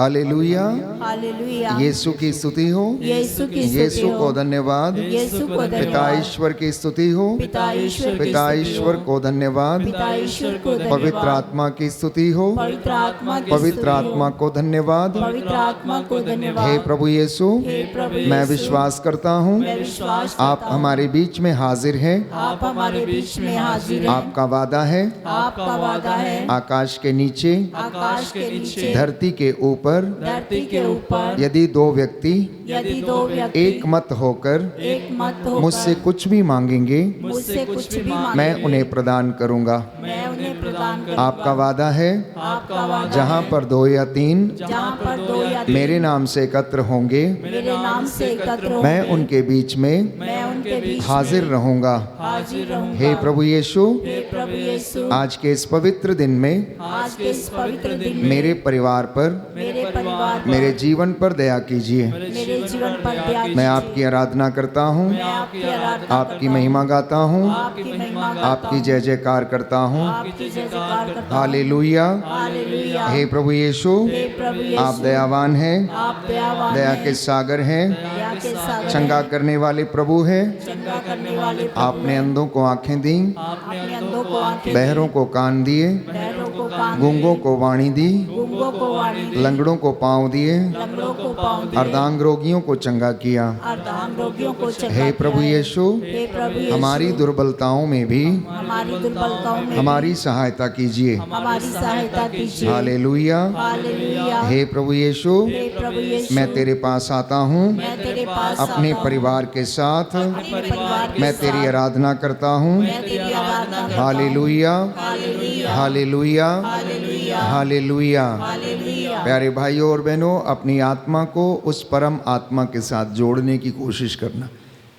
Hallelujah. Hallelujah. Yeshu की स्तुति हो, यीशु की स्तुति यीशु हो। को धन्यवाद। यीशु को पिता धन्यवाद। ईश्वर की स्तुति हो, पिता ईश्वर की पिता स्तुति ईश्वर हो। को धन्यवाद। पिता ईश्वर को धन्यवाद। पवित्र आत्मा की स्तुति हो, पवित्र आत्मा की पवित्र स्तुति हो। आत्मा को धन्यवाद। पवित्र आत्मा को धन्यवाद। हे प्रभु यीशु, हे प्रभु मैं यीशु, विश्वास करता हूँ मैं विश्वास आप करता हूँ, हमारे बीच में हाजिर हैं। आप हमारे बीच में हाजिर हैं। आपका वादा है आपका वादा है आकाश के नीचे, आकाश के नीचे, धरती के ऊपर, धरती के ऊपर, यदि दो व्यक्ति यदि दो व्यक्ति एक मत होकर एक मत होकर मुझसे कुछ भी मांगेंगे, मुझसे कुछ भी मैं मांगेंगे, उन्हें प्रदान करूंगा। मैं उन्हें प्रदान करूंगा। आपका वादा है आपका वादा जहाँ है, पर 2 या 3 जहाँ पर 2 या 3 मेरे नाम से एकत्र होंगे, मेरे नाम से एकत्र होंगे, मैं उनके बीच में मैं उनके बीच हाजिर में रहूंगा। हाजिर रहूंगा। हे प्रभु यीशु, हे प्रभु यीशु, आज के इस पवित्र दिन में आज के इस पवित्र दिन में मेरे परिवार पर, मेरे परिवार पर, मेरे जीवन पर दया कीजिए। मेरे जीवन पर दया मैं कीजिए। आपकी आराधना करता हूँ, मैं आपकी आराधना आपकी करता महिमा गाता हूँ, हूँ, आपकी महिमा गाता आपकी हूँ, जय जयकार करता हूँ। आपकी जय जयकार करता हूँ। हालेलुया। हालेलुया। हे प्रभु यीशु, हे प्रभु यीशु, आप दयावान हैं, आप दयावान दया हैं, के सागर हैं, दया के सागर चंगा हैं, करने वाले प्रभु हैं। चंगा करने वाले प्रभु आपने हैं। अंधों को आंखें दी, आपने अंधों को आंखें, बहरों को कान दिए, बहरों को कान, गूंगों को वाणी दी, गूंगों को वाणी दी, लंगड़ों को पांव दिए, लंगड़ों को पाँव दिए, अर्धांग रोगियों को चंगा किया। अर्धांग रोगियों को चंगा हे किया प्रभु है। यीशु, हे प्रभु यीशु, हमारी दुर्बलताओं में भी हमारी दुर्बलताओं में हमारी सहायता कीजिए। हमारी सहायता कीजिए। हालेलुया। हालेलुया। हे प्रभु यीशु, हे प्रभु यीशु, मैं तेरे पास आता हूँ मैं तेरे पास अपने आता हूँ, परिवार के साथ, अपने परिवार के मैं साथ, तेरी आराधना करता हूँ। मैं तेरी आराधना करता हूँ। Hallelujah, hallelujah. Hallelujah, hallelujah. Hallelujah. Hallelujah. प्यारे भाइयों और बहनों, अपनी आत्मा को उस परम आत्मा के साथ जोड़ने की कोशिश करना।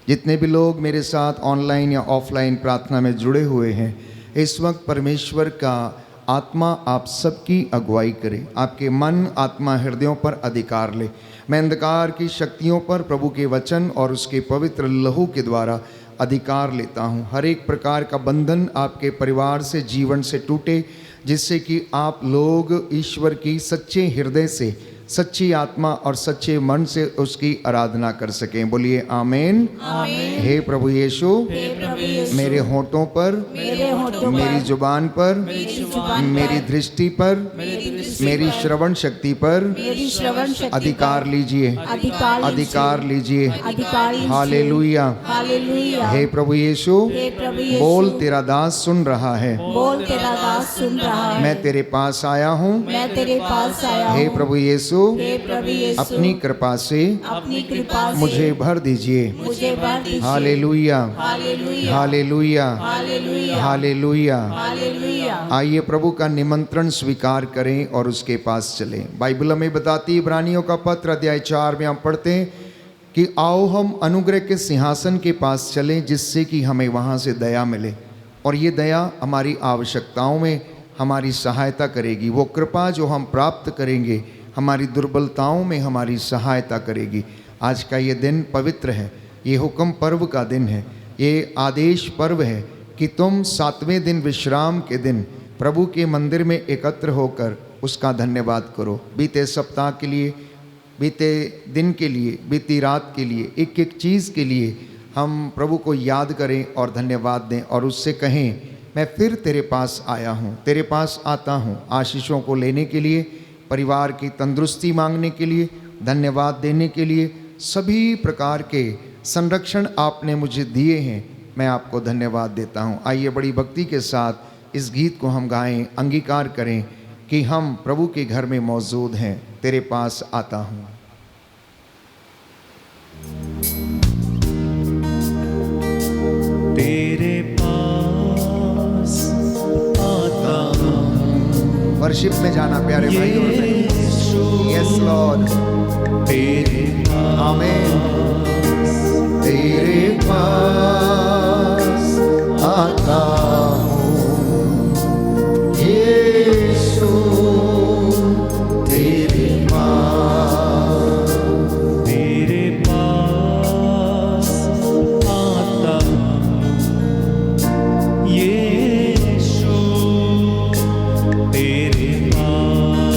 जितने भी लोग मेरे साथ ऑनलाइन या ऑफलाइन प्रार्थना में जुड़े हुए हैं, इस वक्त परमेश्वर का आत्मा आप सबकी अगुवाई करे, आपके मन, आत्मा, हृदयों पर अधिकार ले। मैं अंधकार की शक्तियों पर प्रभु के वचन और उसके पवित्र लहू के द्वारा अधिकार लेता हूँ। हर एक प्रकार का बंधन आपके परिवार से, जीवन से टूटे, जिससे कि आप लोग ईश्वर की सच्चे हृदय से, सच्ची आत्मा और सच्चे मन से उसकी आराधना कर सकें। बोलिए आमीन। आमीन। हे प्रभु यीशु, हे प्रभु यीशु, मेरे होठों पर, मेरे होठों मेरी पर, जुबान पर, मेरी जुबान मेरी पर, दृष्टि पर, मेरी दृष्टि मेरी पर, श्रवण शक्ति पर मेरी श्रवण शक्ति अधिकार लीजिए, अधिकार लीजिए। अधिकार लीजिए। हालेलुया। हालेलुया। हे प्रभु यीशु, हे प्रभु यीशु, बोल, तेरा दास सुन रहा है। बोल, तेरा दास सुन रहा है। मैं तेरे पास आया हूँ। मैं तेरे पास आया हे हूँ। प्रभु यीशु, हे प्रभु यीशु, अपनी कृपा से अपनी कृपा से मुझे भर दीजिए। मुझे भर दीजिए। Hallelujah, hallelujah. Hallelujah, hallelujah. Hallelujah. Hallelujah. आइए प्रभु का निमंत्रण स्वीकार करें और उसके पास चलें। बाइबल में बताती इब्रानियों का पत्र अध्याय 4 में हम पढ़ते हैं कि आओ हम अनुग्रह के सिंहासन के पास चलें, जिससे कि हमें वहाँ से दया मिले, और ये दया हमारी आवश्यकताओं में हमारी सहायता करेगी। वो कृपा जो हम प्राप्त करेंगे हमारी दुर्बलताओं में हमारी सहायता करेगी। आज का ये दिन पवित्र है, ये हुक्म पर्व का दिन है, ये आदेश पर्व है कि तुम 7वें दिन, विश्राम के दिन, प्रभु के मंदिर में एकत्र होकर उसका धन्यवाद करो। बीते सप्ताह के लिए, बीते दिन के लिए, बीती रात के लिए, एक एक चीज़ के लिए हम प्रभु को याद करें और धन्यवाद दें, और उससे कहें मैं फिर तेरे पास आया हूँ, तेरे पास आता हूँ आशीषों को लेने के लिए, परिवार की तंदुरुस्ती मांगने के लिए, धन्यवाद देने के लिए। सभी प्रकार के संरक्षण आपने मुझे दिए हैं, मैं आपको धन्यवाद देता हूँ। आइए बड़ी भक्ति के साथ इस गीत को हम गाएं, अंगीकार करें कि हम प्रभु के घर में मौजूद हैं। तेरे पास आता हूँ। तेरे पास आता हूँ वर्शिप में जाना प्यारे भाई और बहन। यस लॉर्ड, तेरे आमीन। तेरे पास आता हूँ यीशु, तेरे पास, तेरे पास आता हूँ यीशु, तेरे पास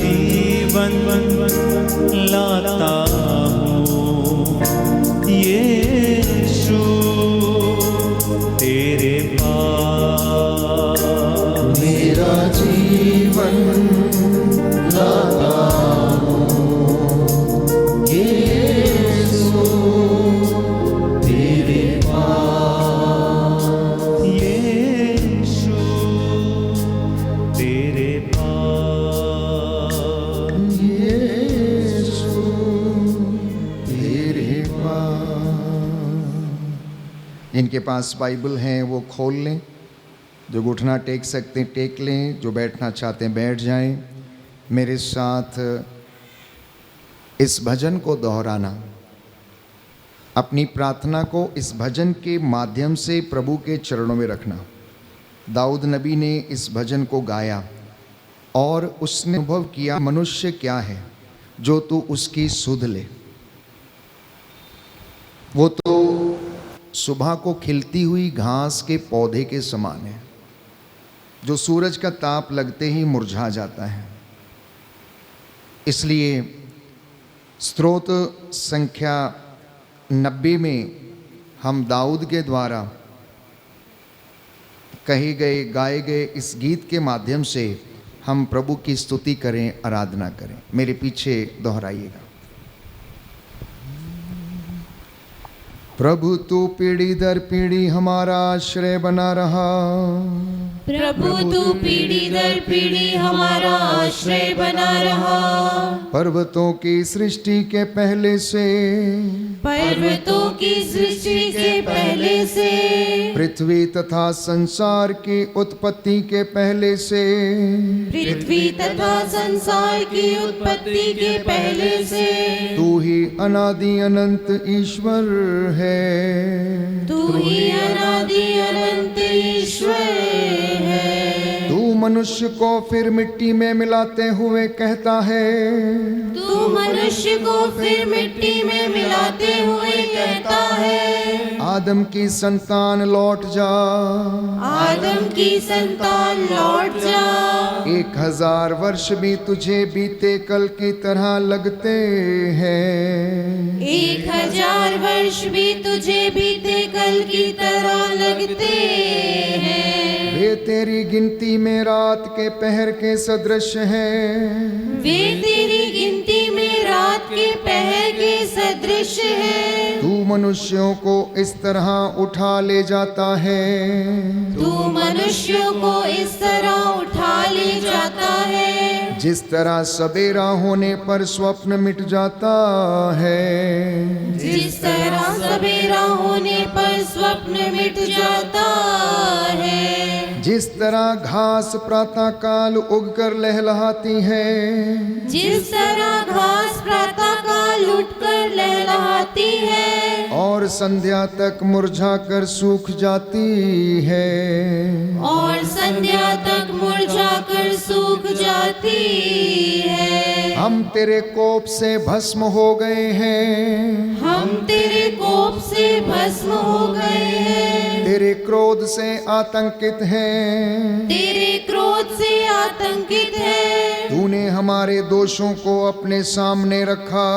जीवन लाता हूँ यीशु तेरे पास। मेरा जीवन लाता हूँ यीशु तेरे पास। यीशु तेरे पास। यीशु तेरे पास। इनके पास बाइबल है वो खोल लें, जो घुटना टेक सकते हैं टेक लें, जो बैठना चाहते हैं बैठ जाएं। मेरे साथ इस भजन को दोहराना, अपनी प्रार्थना को इस भजन के माध्यम से प्रभु के चरणों में रखना। दाऊद नबी ने इस भजन को गाया और उसने अनुभव किया, मनुष्य क्या है जो तू उसकी सुध ले। वो तो सुबह को खिलती हुई घास के पौधे के समान है, जो सूरज का ताप लगते ही मुरझा जाता है। इसलिए स्तोत्र संख्या 90 में हम दाऊद के द्वारा कहे गए गाए गए इस गीत के माध्यम से हम प्रभु की स्तुति करें, आराधना करें। मेरे पीछे दोहराइएगा। प्रभु तू पीढ़ी दर पीढ़ी हमारा आश्रय बना रहा। प्रभु तू पीढ़ी दर पीढ़ी हमारा आश्रय बना रहा। पर्वतों की सृष्टि के पहले से, पर्वतों की सृष्टि के पहले से, पृथ्वी तथा संसार की उत्पत्ति के पहले से, पृथ्वी तथा संसार की उत्पत्ति के पहले से, तू ही अनादि अनंत ईश्वर है। तू ही अनादि अनंत ईश्वर है। तू मनुष्य को फिर मिट्टी में मिलाते हुए कहता है, तू मनुष्य को फिर मिट्टी में मिलाते हुए कहता है, आदम की संतान लौट जा। आदम की संतान लौट जा। 1000 वर्ष भी तुझे बीते कल की तरह लगते हैं। 1000 वर्ष भी तुझे बीते कल की तरह लगते हैं। वे तेरी गिनती में रात के पहर के सदृश हैं। वे तेरी गिनती में रात के पहर के सदृश है। तू मनुष्यों को इस तरह उठा ले जाता है। तू मनुष्यों को इस तरह उठा ले जाता है। जिस तरह सवेरा होने पर स्वप्न मिट जाता है। जिस तरह सवेरा होने पर स्वप्न मिट जाता है। जिस तरह घास प्रातः काल उगकर लहलहाती है। जिस तरह घास प्रातः काल उठकर लहलहाती है और संध्या तक मुरझाकर सूख जाती है। और संध्या तक मुरझाकर सूख जाती है। हम तेरे कोप से भस्म हो गए हैं। हम तेरे कोप से भस्म हो गए हैं। तेरे क्रोध से आतंकित हैं। तेरे क्रोध से आतंकित है। तूने हमारे दोषों को अपने सामने रखा।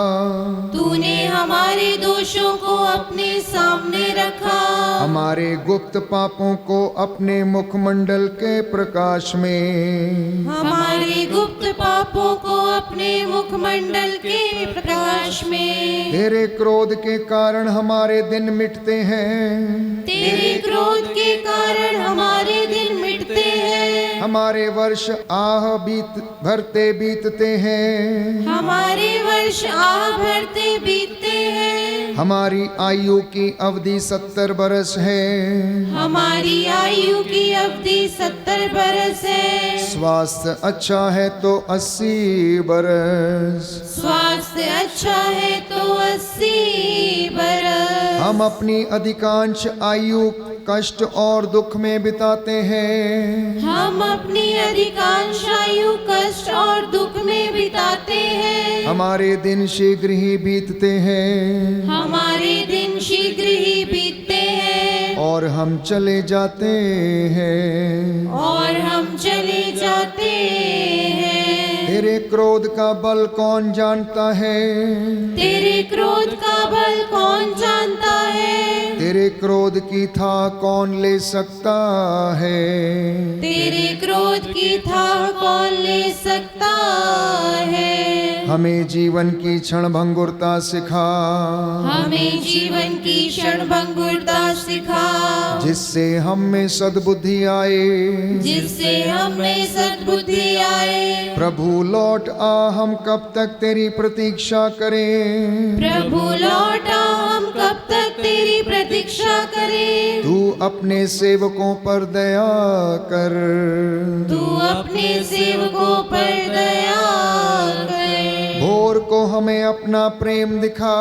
तूने हमारे दोषों को अपने सामने रखा। हमारे गुप्त पापों को अपने मुखमंडल के प्रकाश में। हमारे गुप्त पापों को अपने मुखमंडल के प्रकाश में। तेरे क्रोध के कारण हमारे दिन मिटते हैं। तेरे क्रोध के कारण हमारे दिन मिटते हैं। हमारे वर्ष भरते बीतते हैं। हमारे वर्ष भरते बीतते हैं। हमारी आयु की अवधि 70 बरस है। हमारी आयु की अवधि 70 बरस है। स्वास्थ्य अच्छा है तो 80 बरस। स्वास्थ्य अच्छा है तो 80 बरस। हम अपनी अधिकांश आयु कष्ट और दुख में बिताते हैं। हम अपनी अधिकांश आयु कष्ट और दुख में बिताते हैं। हमारे दिन शीघ्र ही बीतते हैं। हमारे दिन शीघ्र ही बीतते हैं। और हम चले जाते हैं। और हम चले जाते हैं। तेरे क्रोध का बल कौन जानता है? तेरे क्रोध का बल कौन जानता है? तेरे क्रोध की था कौन ले सकता है? तेरे क्रोध की था कौन ले सकता है? हमें जीवन की क्षण भंगुरता सिखा, हमें जीवन की क्षण भंगुरता सिखा, जिससे हम में सद्बुद्धि आए। जिससे हमें सद्बुद्धि आए। प्रभु लौट आ, हम कब तक तेरी प्रतीक्षा करें? प्रभु लौटा, हम कब तक तेरी प्रतीक्षा करें? तू अपने सेवकों पर दया कर। तू अपने सेवकों पर दया कर। भोर को हमें अपना प्रेम दिखा,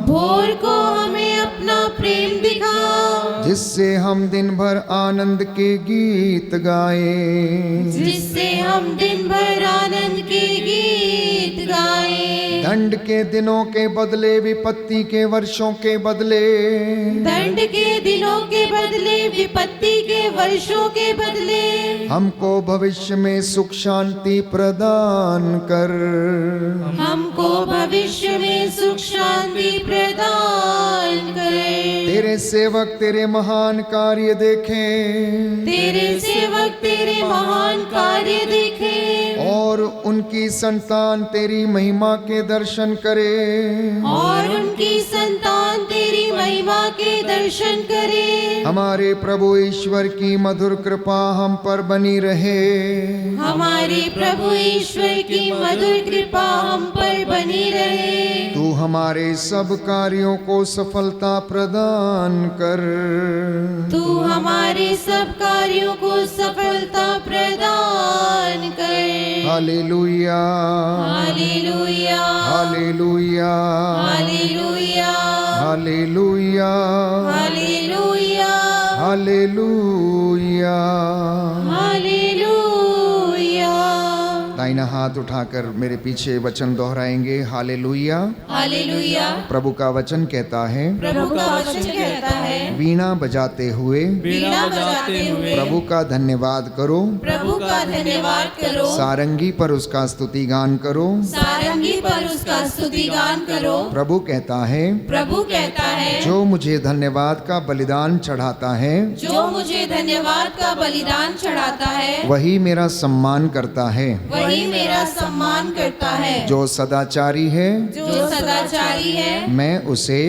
भोर को हमें अपना प्रेम दिखा, जिससे हम दिन भर आनंद के गीत गाए। जिससे हम दिन भर आनंद के गीत गाए। दंड के दिनों के बदले, विपत्ति के वर्षों के बदले, दंड के दिनों के बदले, विपत्ति के वर्षों के बदले, हमको भविष्य में सुख शांति प्रदान कर। हमको भविष्य में सुख शांति प्रदान कर। तेरे सेवक तेरे महान कार्य देखें, तेरे सेवक तेरे महान कार्य देखें, और उनकी संतान तेरी महिमा के दर्शन करे। और उनकी संतान तेरी महिमा के दर्शन करे। हमारे प्रभु ईश्वर की मधुर कृपा हम पर बनी रहे। हमारे प्रभु ईश्वर की मधुर कृपा हम पर बनी रहे। तू हमारे सब कार्यों को सफलता प्रदान कर। तू हमारे सब कार्यों को सफलता प्रदान कर। Hallelujah, hallelujah, hallelujah, hallelujah, hallelujah, hallelujah, hallelujah. Hallelujah. दाहिना हाथ उठाकर मेरे पीछे वचन दोहराएंगे। हालेलुया। हालेलुया। प्रभु का वचन कहता है, प्रभु का वचन कहता है, वीणा बजाते हुए वीणा बजाते हुए प्रभु का धन्यवाद करो। प्रभु का धन्यवाद करो। सारंगी पर उसका स्तुति गान करो। सारंगी पर उसका स्तुति गान करो। प्रभु कहता है, प्रभु कहता है, जो मुझे धन्यवाद का बलिदान चढ़ाता है, जो मुझे धन्यवाद का बलिदान चढ़ाता है, वही मेरा सम्मान करता है। वही मेरा सम्मान करता है। जो सदाचारी है, जो सदाचारी है, मैं उसे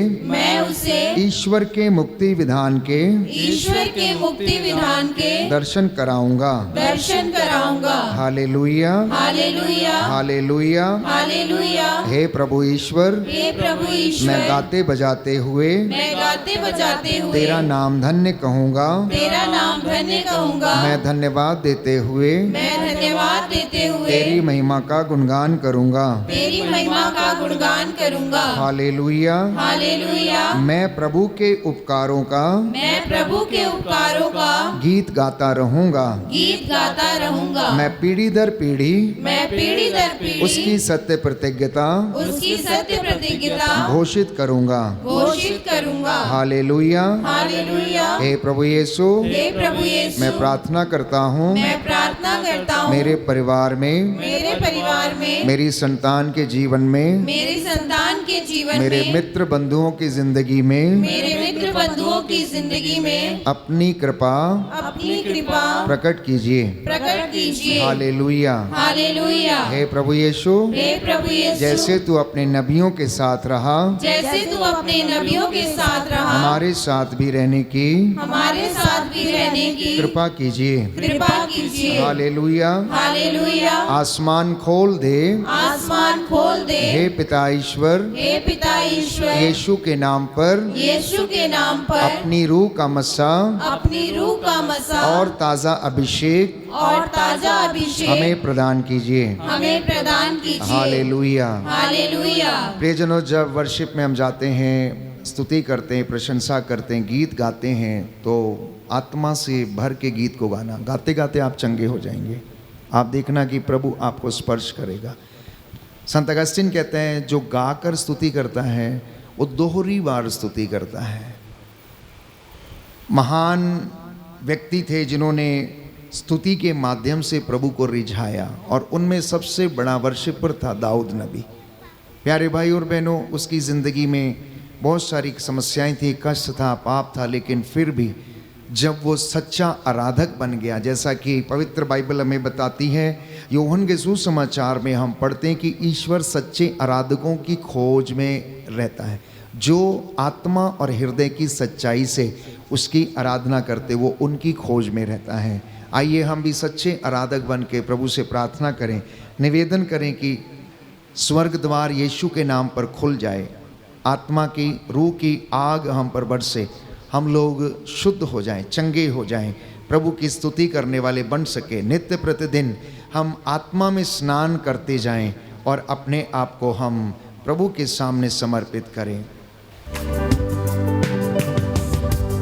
ईश्वर के मुक्ति विधान के ईश्वर के मुक्ति विधान के दर्शन कराऊंगा। दर्शन कराऊंगा। Hallelujah, hallelujah, hallelujah. हालेलुया। हे प्रभु ईश्वर, हे प्रभु ईश्वर, मैं गाते बजाते हुए मैं गाते बजाते हुए तेरा नाम धन्य कहूँगा। तेरा नाम धन्य कहूँगा। मैं धन्यवाद देते हुए मैं धन्यवाद देते हुए तेरी महिमा का गुणगान करूँगा। तेरी महिमा का गुणगान करूँगा। हालेलुया। हालेलुया। मैं प्रभु के उपकारों का मैं प्रभु के उपकारों का गीत गाता रहूँगा। गीत गाता रहूँगा। मैं पीढ़ी दर पीढ़ी मैं पीढ़ी दर पीढ़ी उसकी सत्य प्रतिज्ञता उसकी सत्य प्रतिज्ञता घोषित करूँगा। घोषित करूँगा। हालेलुया। हालेलुया। हे प्रभु यीशु, हे प्रभु यीशु, मैं प्रार्थना करता हूँ मैं प्रार्थना करता हूँ मेरे परिवार में, मेरे परिवार में, मेरी संतान के जीवन में, मेरी संतान के जीवन मेरे में, मित्र बंधुओं की जिंदगी में मेरे मित्र बंधुओं की जिंदगी में अपनी कृपा अपनी कृपा प्रकट कीजिए। प्रकट कीजिए। हालेलुया। हालेलुया। हे प्रभु यीशु, हे प्रभु यीशु, जैसे तू अपने नबियों के साथ रहा, जैसे तू अपने नबियों के साथ रहा, हमारे साथ भी रहने की हमारे साथ भी रहने की कृपा कीजिए। कृपा कीजिए। हालेलुया। हालेलुया। आसमान खोल दे, आसमान खोल दे, हे पिता ईश्वर, हे पिता ईश्वर, यीशु के नाम पर यीशु के नाम पर अपनी रूह का मस्सा अपनी रूह का मसा और ताज़ा अभिषेक और ताजा अभिषेक हमें प्रदान कीजिए। हमें प्रदान कीजिए। हालेलुया। हालेलुया। प्रियजनों, जब वर्शिप में हम जाते हैं, स्तुति करते हैं, प्रशंसा करते हैं, गीत गाते हैं, तो आत्मा से भर के गीत को गाना। गाते गाते आप चंगे हो जाएंगे। आप देखना कि प्रभु आपको स्पर्श करेगा। संत अगस्तिन कहते हैं, जो गाकर स्तुति करता है वो दोहरी बार स्तुति करता है। महान व्यक्ति थे जिन्होंने स्तुति के माध्यम से प्रभु को रिझाया, और उनमें सबसे बड़ा वर्शिपर था दाऊद नबी। प्यारे भाई और बहनों, उसकी ज़िंदगी में बहुत सारी समस्याएं थी, कष्ट था, पाप था, लेकिन फिर भी जब वो सच्चा आराधक बन गया, जैसा कि पवित्र बाइबल हमें बताती है, यूहन्ना के सुसमाचार में हम पढ़ते हैं कि ईश्वर सच्चे आराधकों की खोज में रहता है। जो आत्मा और हृदय की सच्चाई से उसकी आराधना करते, वो उनकी खोज में रहता है। आइए हम भी सच्चे आराधक बन के प्रभु से प्रार्थना करें, निवेदन करें कि स्वर्ग द्वार यीशु के नाम पर खुल जाए, आत्मा की रूह की आग हम पर बरसे, हम लोग शुद्ध हो जाएं, चंगे हो जाएं, प्रभु की स्तुति करने वाले बन सके। नित्य प्रतिदिन हम आत्मा में स्नान करते जाएं और अपने आप को हम प्रभु के सामने समर्पित करें।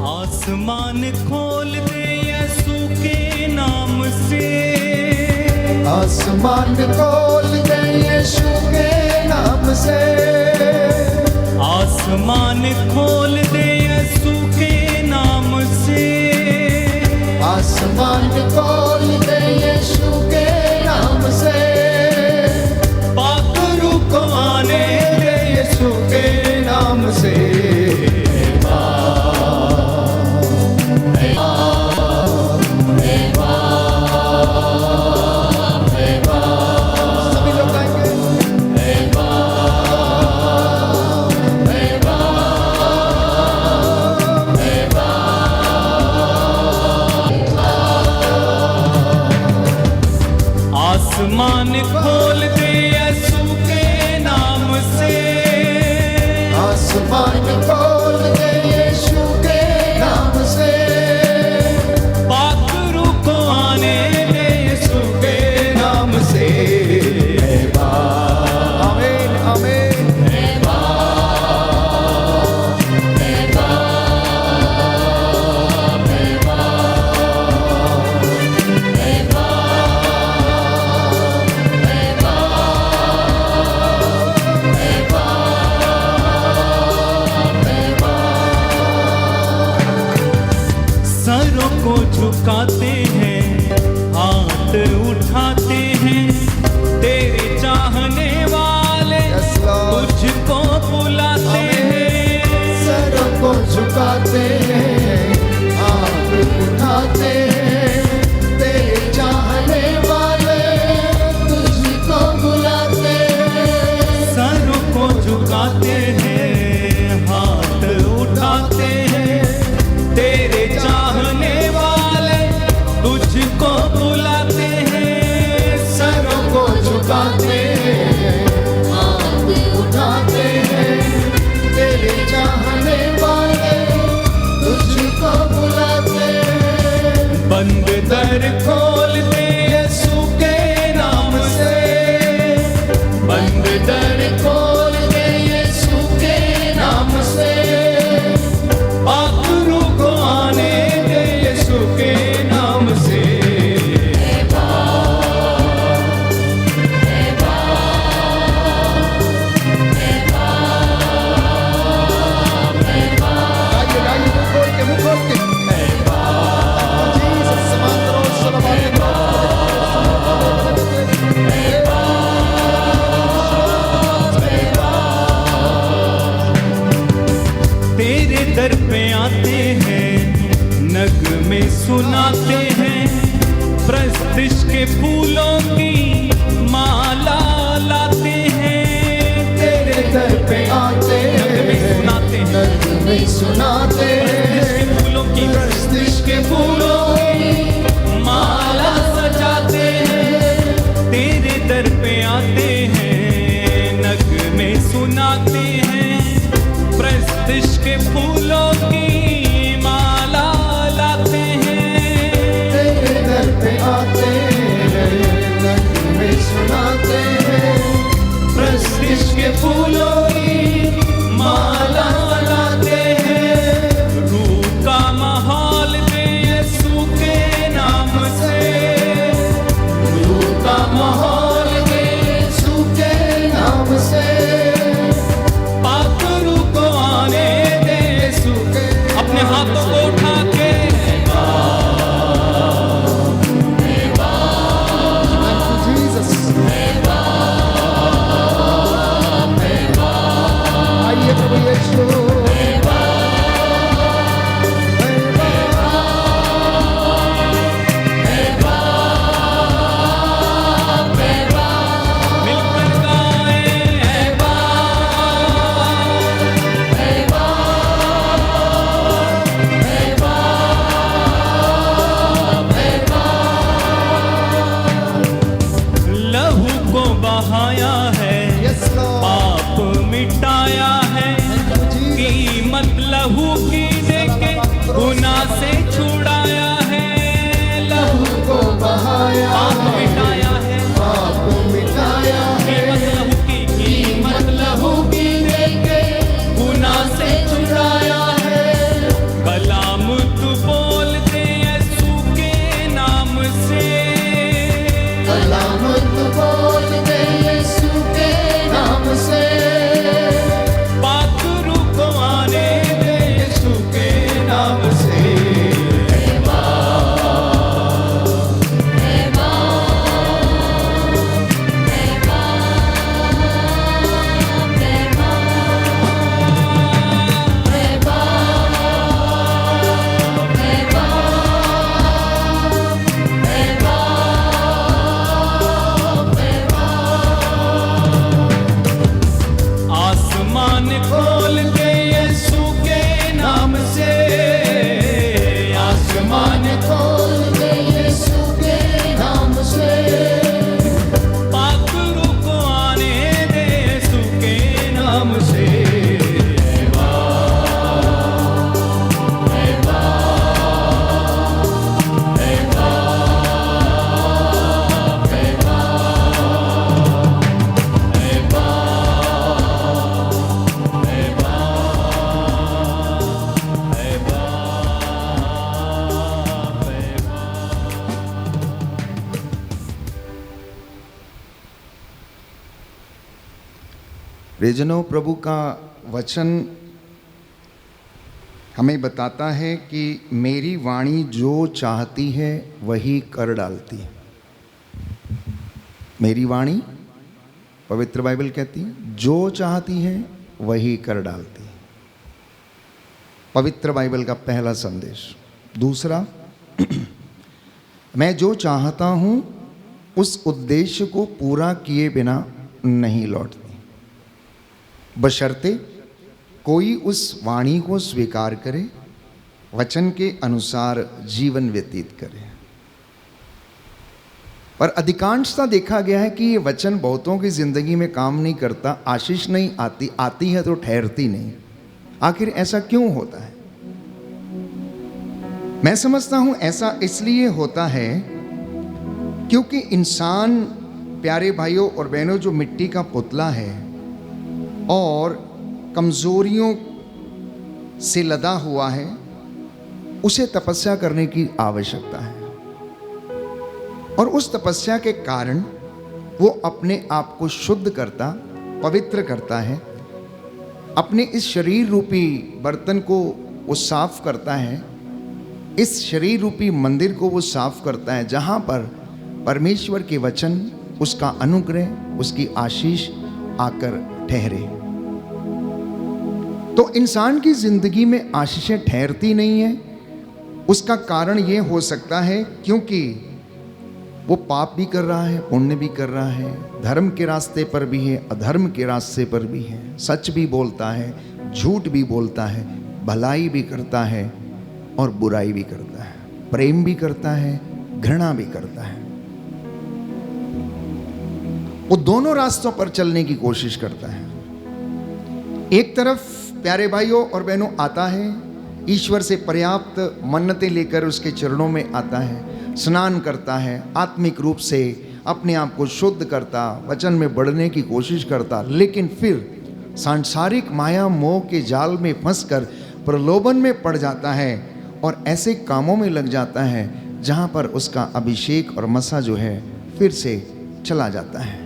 आसमान खोल दे यीशु के नाम से, आसमान खोल दे यीशु के नाम से, आसमान खोल दे यीशु के नाम से, आसमान खोल दे यीशु के नाम से, पाक रूह को आने दे यीशु के नाम से। सभी लोग गाएंगे। आसमान खोल दे यीशु के नाम से, आसमान खोल दे यीशु के नाम से, पाक रूह को आने दे यीशु के नाम से। आमीन आमीन। सरों को झुकाते हैं, हाथ उठाते हैं, तेरे चाहने वाले Yes, Lord. तुझको बुलाते हैं। सरों को झुकाते हैं, हाथ उठाते हैं, तेरे चाहने वाले तुझको बुलाते हैं। सरों को झुकाते हैं, हाथ उठाते हैं, तेरे चाहने वाले तुझको बुलाते हैं। सरों को झुकाते हैं, हाथ उठाते हैं, तेरे चाहने वाले तुझको बुलाते हैं। बंद दर खोल दे यीशु के नाम से, बंद दर खोल दे यीशु के नाम से, पाक रूह को आने दे यीशु के नाम से। गाइए गाइए, मुंह खोल के जीसस समांतरों तेरे दर पे आते हैं, नगमे सुनाते हैं, प्रस्तिश के फूलों की माला लाते हैं। तेरे दर पे आते नगमे हैं, सुनाते हैं, नगमे सुनाते हैं, प्रस्तिश के फूलों की प्रस्तिश के फूलों की माला सजाते हैं। तेरे दर पे आते हैं, नगमे सुनाते हैं, प्रस्तिश के फूलों की माला लाते हैं। तेरे दर पे आते हैं, नगमे सुनाते हैं, प्रस्तिश के फूलों की माला लाते हैं। कमाया है, यस लॉर्ड, पाप मिटाया है, कीमत लहू की देके गुनाह से छुड़ाया है, लहू को बहाया, पाप मिटाया है, पाप मिटाया है, कीमत लहू की देके गुनाह से छुड़ाया है। कलाम तू बोल दे यीशु के नाम से, कलाम तू बोल दे यीशु के नाम से, पाक रूह को आने दे यीशु के नाम से। आसमान खोल दे यीशु के नाम से, आसमान खोल दे यीशु के नाम से, पाक रूह को आने दे यीशु के नाम से। प्रियजनों, प्रभु का वचन हमें बताता है कि मेरी वाणी जो चाहती है वही कर डालती है। मेरी वाणी, पवित्र बाइबल कहती है, जो चाहती है वही कर डालती है। पवित्र बाइबल का पहला संदेश। दूसरा, मैं जो चाहता हूँ उस उद्देश्य को पूरा किए बिना नहीं लौटती, बशर्ते कोई उस वाणी को स्वीकार करे, वचन के अनुसार जीवन व्यतीत करे। पर अधिकांशता देखा गया है कि ये वचन बहुतों की जिंदगी में काम नहीं करता, आशीष नहीं आती, आती है तो ठहरती नहीं। आखिर ऐसा क्यों होता है? मैं समझता हूं ऐसा इसलिए होता है क्योंकि इंसान, प्यारे भाइयों और बहनों, जो मिट्टी का पुतला है और कमजोरियों से लदा हुआ है, उसे तपस्या करने की आवश्यकता है। और उस तपस्या के कारण वो अपने आप को शुद्ध करता, पवित्र करता है, अपने इस शरीर रूपी बर्तन को वो साफ करता है, इस शरीर रूपी मंदिर को वो साफ करता है, जहाँ पर परमेश्वर के वचन, उसका अनुग्रह, उसकी आशीष आकर ठहरे। तो इंसान की जिंदगी में आशीषें ठहरती नहीं है। उसका कारण ये हो सकता है क्योंकि वो पाप भी कर रहा है, पुण्य भी कर रहा है, धर्म के रास्ते पर भी है, अधर्म के रास्ते पर भी है, सच भी बोलता है, झूठ भी बोलता है, भलाई भी करता है और बुराई भी करता है, प्रेम भी करता है, घृणा भी करता है। वो दोनों रास्तों पर चलने की कोशिश करता है। एक तरफ प्यारे भाइयों और बहनों आता है, ईश्वर से पर्याप्त मन्नतें लेकर उसके चरणों में आता है, स्नान करता है, आत्मिक रूप से अपने आप को शुद्ध करता, वचन में बढ़ने की कोशिश करता, लेकिन फिर सांसारिक माया मोह के जाल में फंसकर प्रलोभन में पड़ जाता है और ऐसे कामों में लग जाता है जहाँ पर उसका अभिषेक और मसा जो है फिर से चला जाता है।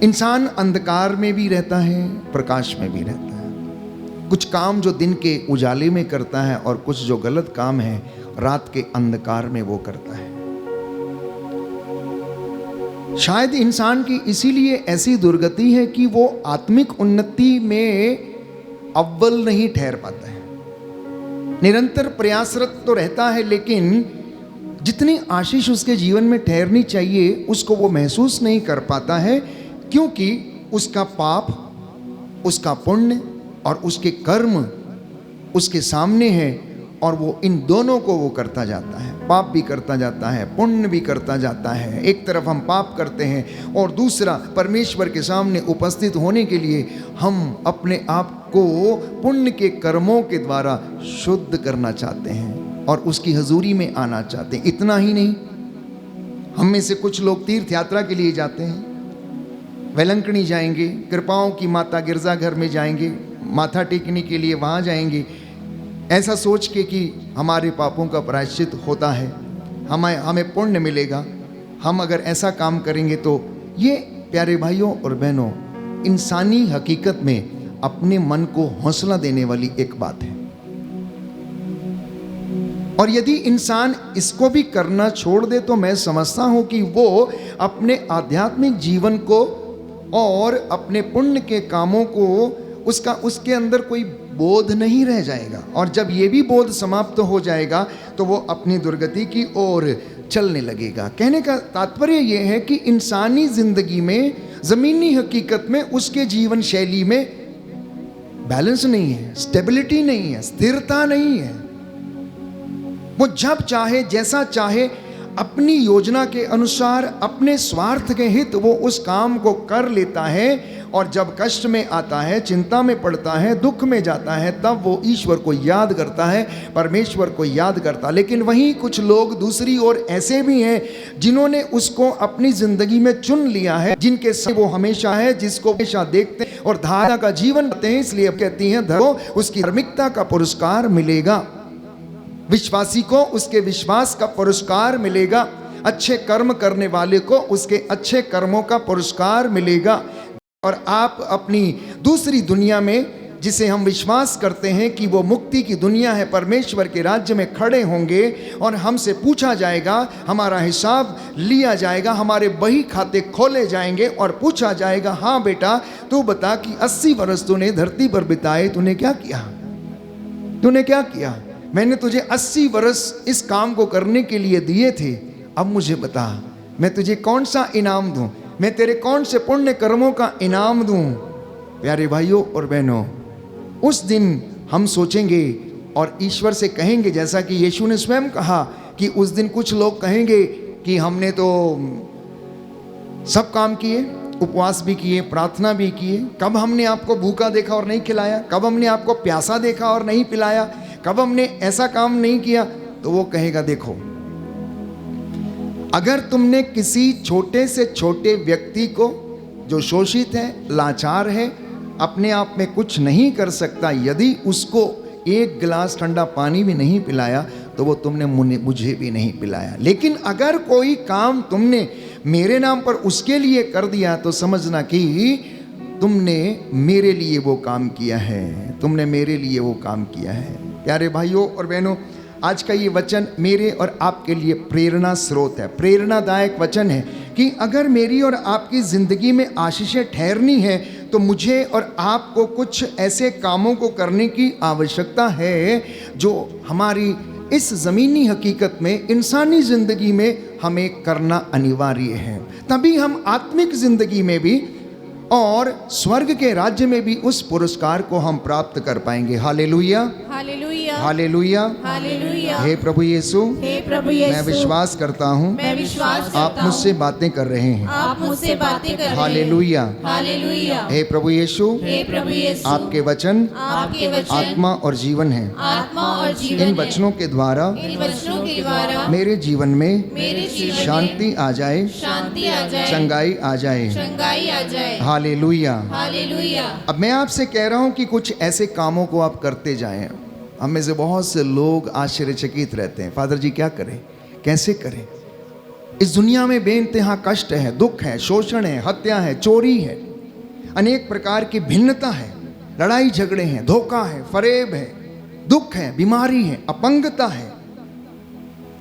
इंसान अंधकार में भी रहता है, प्रकाश में भी रहता है। कुछ काम जो दिन के उजाले में करता है और कुछ जो गलत काम है रात के अंधकार में वो करता है। शायद इंसान की इसीलिए ऐसी दुर्गति है कि वो आत्मिक उन्नति में अव्वल नहीं ठहर पाता है। निरंतर प्रयासरत तो रहता है, लेकिन जितनी आशीष उसके जीवन में ठहरनी चाहिए उसको वो महसूस नहीं कर पाता है, क्योंकि उसका पाप, उसका पुण्य और उसके कर्म उसके सामने है और वो इन दोनों को वो करता जाता है, पाप भी करता जाता है, पुण्य भी करता जाता है। एक तरफ हम पाप करते हैं और दूसरा परमेश्वर के सामने उपस्थित होने के लिए हम अपने आप को पुण्य के कर्मों के द्वारा शुद्ध करना चाहते हैं और उसकी हजूरी में आना चाहते हैं। इतना ही नहीं, हम में से कुछ लोग तीर्थ यात्रा के लिए जाते हैं, वेलंकणी जाएंगे, कृपाओं की माता गिरजाघर में जाएंगे, माथा टेकने के लिए वहाँ जाएंगे, ऐसा सोच के कि हमारे पापों का प्रायश्चित होता है, हमें पुण्य मिलेगा, हम अगर ऐसा काम करेंगे तो। ये प्यारे भाइयों और बहनों, इंसानी हकीकत में अपने मन को हौसला देने वाली एक बात है। और यदि इंसान इसको भी करना छोड़ दे तो मैं समझता हूं कि वो अपने आध्यात्मिक जीवन को और अपने पुण्य के कामों को उसके अंदर कोई बोध नहीं रह जाएगा। और जब ये भी बोध समाप्त हो जाएगा तो वो अपनी दुर्गति की ओर चलने लगेगा। कहने का तात्पर्य ये है कि इंसानी जिंदगी में, जमीनी हकीकत में उसके जीवन शैली में बैलेंस नहीं है, स्टेबिलिटी नहीं है, स्थिरता नहीं है। वो जब चाहे जैसा चाहे अपनी योजना के अनुसार, अपने स्वार्थ के हित वो उस काम को कर लेता है। और जब कष्ट में आता है, चिंता में पड़ता है, दुख में जाता है, तब वो ईश्वर को याद करता है, परमेश्वर को याद करता। लेकिन वहीं कुछ लोग दूसरी ओर ऐसे भी हैं जिन्होंने उसको अपनी जिंदगी में चुन लिया है, जिनके साथ वो हमेशा है, जिसको हमेशा देखते हैं और धारा का जीवन करते हैं। इसलिए कहती हैं धर्मो उसकी धार्मिकता का पुरस्कार मिलेगा, विश्वासी को उसके विश्वास का पुरस्कार मिलेगा, अच्छे कर्म करने वाले को उसके अच्छे कर्मों का पुरस्कार मिलेगा। और आप अपनी दूसरी दुनिया में, जिसे हम विश्वास करते हैं कि वो मुक्ति की दुनिया है, परमेश्वर के राज्य में खड़े होंगे और हमसे पूछा जाएगा, हमारा हिसाब लिया जाएगा, हमारे बही खाते खोले जाएंगे और पूछा जाएगा, हाँ बेटा तू बता कि 80 वर्ष तूने धरती पर बिताए, तूने क्या किया, तूने क्या किया? मैंने तुझे 80 वर्ष इस काम को करने के लिए दिए थे, अब मुझे बता मैं तुझे कौन सा इनाम दूं, मैं तेरे कौन से पुण्य कर्मों का इनाम दूं? प्यारे भाइयों और बहनों, उस दिन हम सोचेंगे और ईश्वर से कहेंगे, जैसा कि यीशु ने स्वयं कहा कि उस दिन कुछ लोग कहेंगे कि हमने तो सब काम किए, उपवास भी किए, प्रार्थना भी किए, कब हमने आपको भूखा देखा और नहीं खिलाया, कब हमने आपको प्यासा देखा और नहीं पिलाया, कब हमने ऐसा काम नहीं किया। तो वो कहेगा, देखो अगर तुमने किसी छोटे से छोटे व्यक्ति को जो शोषित है, लाचार है, अपने आप में कुछ नहीं कर सकता, यदि उसको एक गिलास ठंडा पानी भी नहीं पिलाया तो वो तुमने मुझे भी नहीं पिलाया। लेकिन अगर कोई काम तुमने मेरे नाम पर उसके लिए कर दिया तो समझना कि तुमने मेरे लिए वो काम किया है, तुमने मेरे लिए वो काम किया है। प्यारे भाइयों और बहनों, आज का ये वचन मेरे और आपके लिए प्रेरणा स्रोत है, प्रेरणादायक वचन है कि अगर मेरी और आपकी ज़िंदगी में आशीषें ठहरनी है तो मुझे और आपको कुछ ऐसे कामों को करने की आवश्यकता है जो हमारी इस ज़मीनी हकीकत में, इंसानी ज़िंदगी में हमें करना अनिवार्य है। तभी हम आत्मिक ज़िंदगी में भी और स्वर्ग के राज्य में भी उस पुरस्कार को हम प्राप्त कर पाएंगे। Hallelujah, hallelujah, hallelujah, hallelujah. हे प्रभु यीशु, हे प्रभु यीशु, मैं विश्वास करता हूँ मैं विश्वास करता आप मुझसे बातें कर रहे हैं। आप मुझसे बातें कर रहे हैं। Hallelujah, hallelujah. हे प्रभु यीशु, हे प्रभु यीशु, आपके वचन आपके वचन आत्मा और जीवन है। आत्मा और जीवन इन है। वचनों के द्वारा इन वचनों के द्वारा मेरे जीवन में मेरे जीवन में शांति आ जाए, शांति आ जाए, चंगाई आ जाए। चंगाई आ जाए। हालेलुया। हालेलुया। अब मैं आपसे कह रहा हूं कि कुछ ऐसे कामों को आप करते जाएं। हम में से बहुत से लोग आश्चर्यचकित रहते हैं, फादर जी क्या करें, कैसे करें? इस दुनिया में बेइंतहा कष्ट है, दुख है, शोषण है, हत्या है, चोरी है, अनेक प्रकार की भिन्नता है, लड़ाई झगड़े हैं, धोखा है, फरेब है, दुख है, बीमारी है, अपंगता है।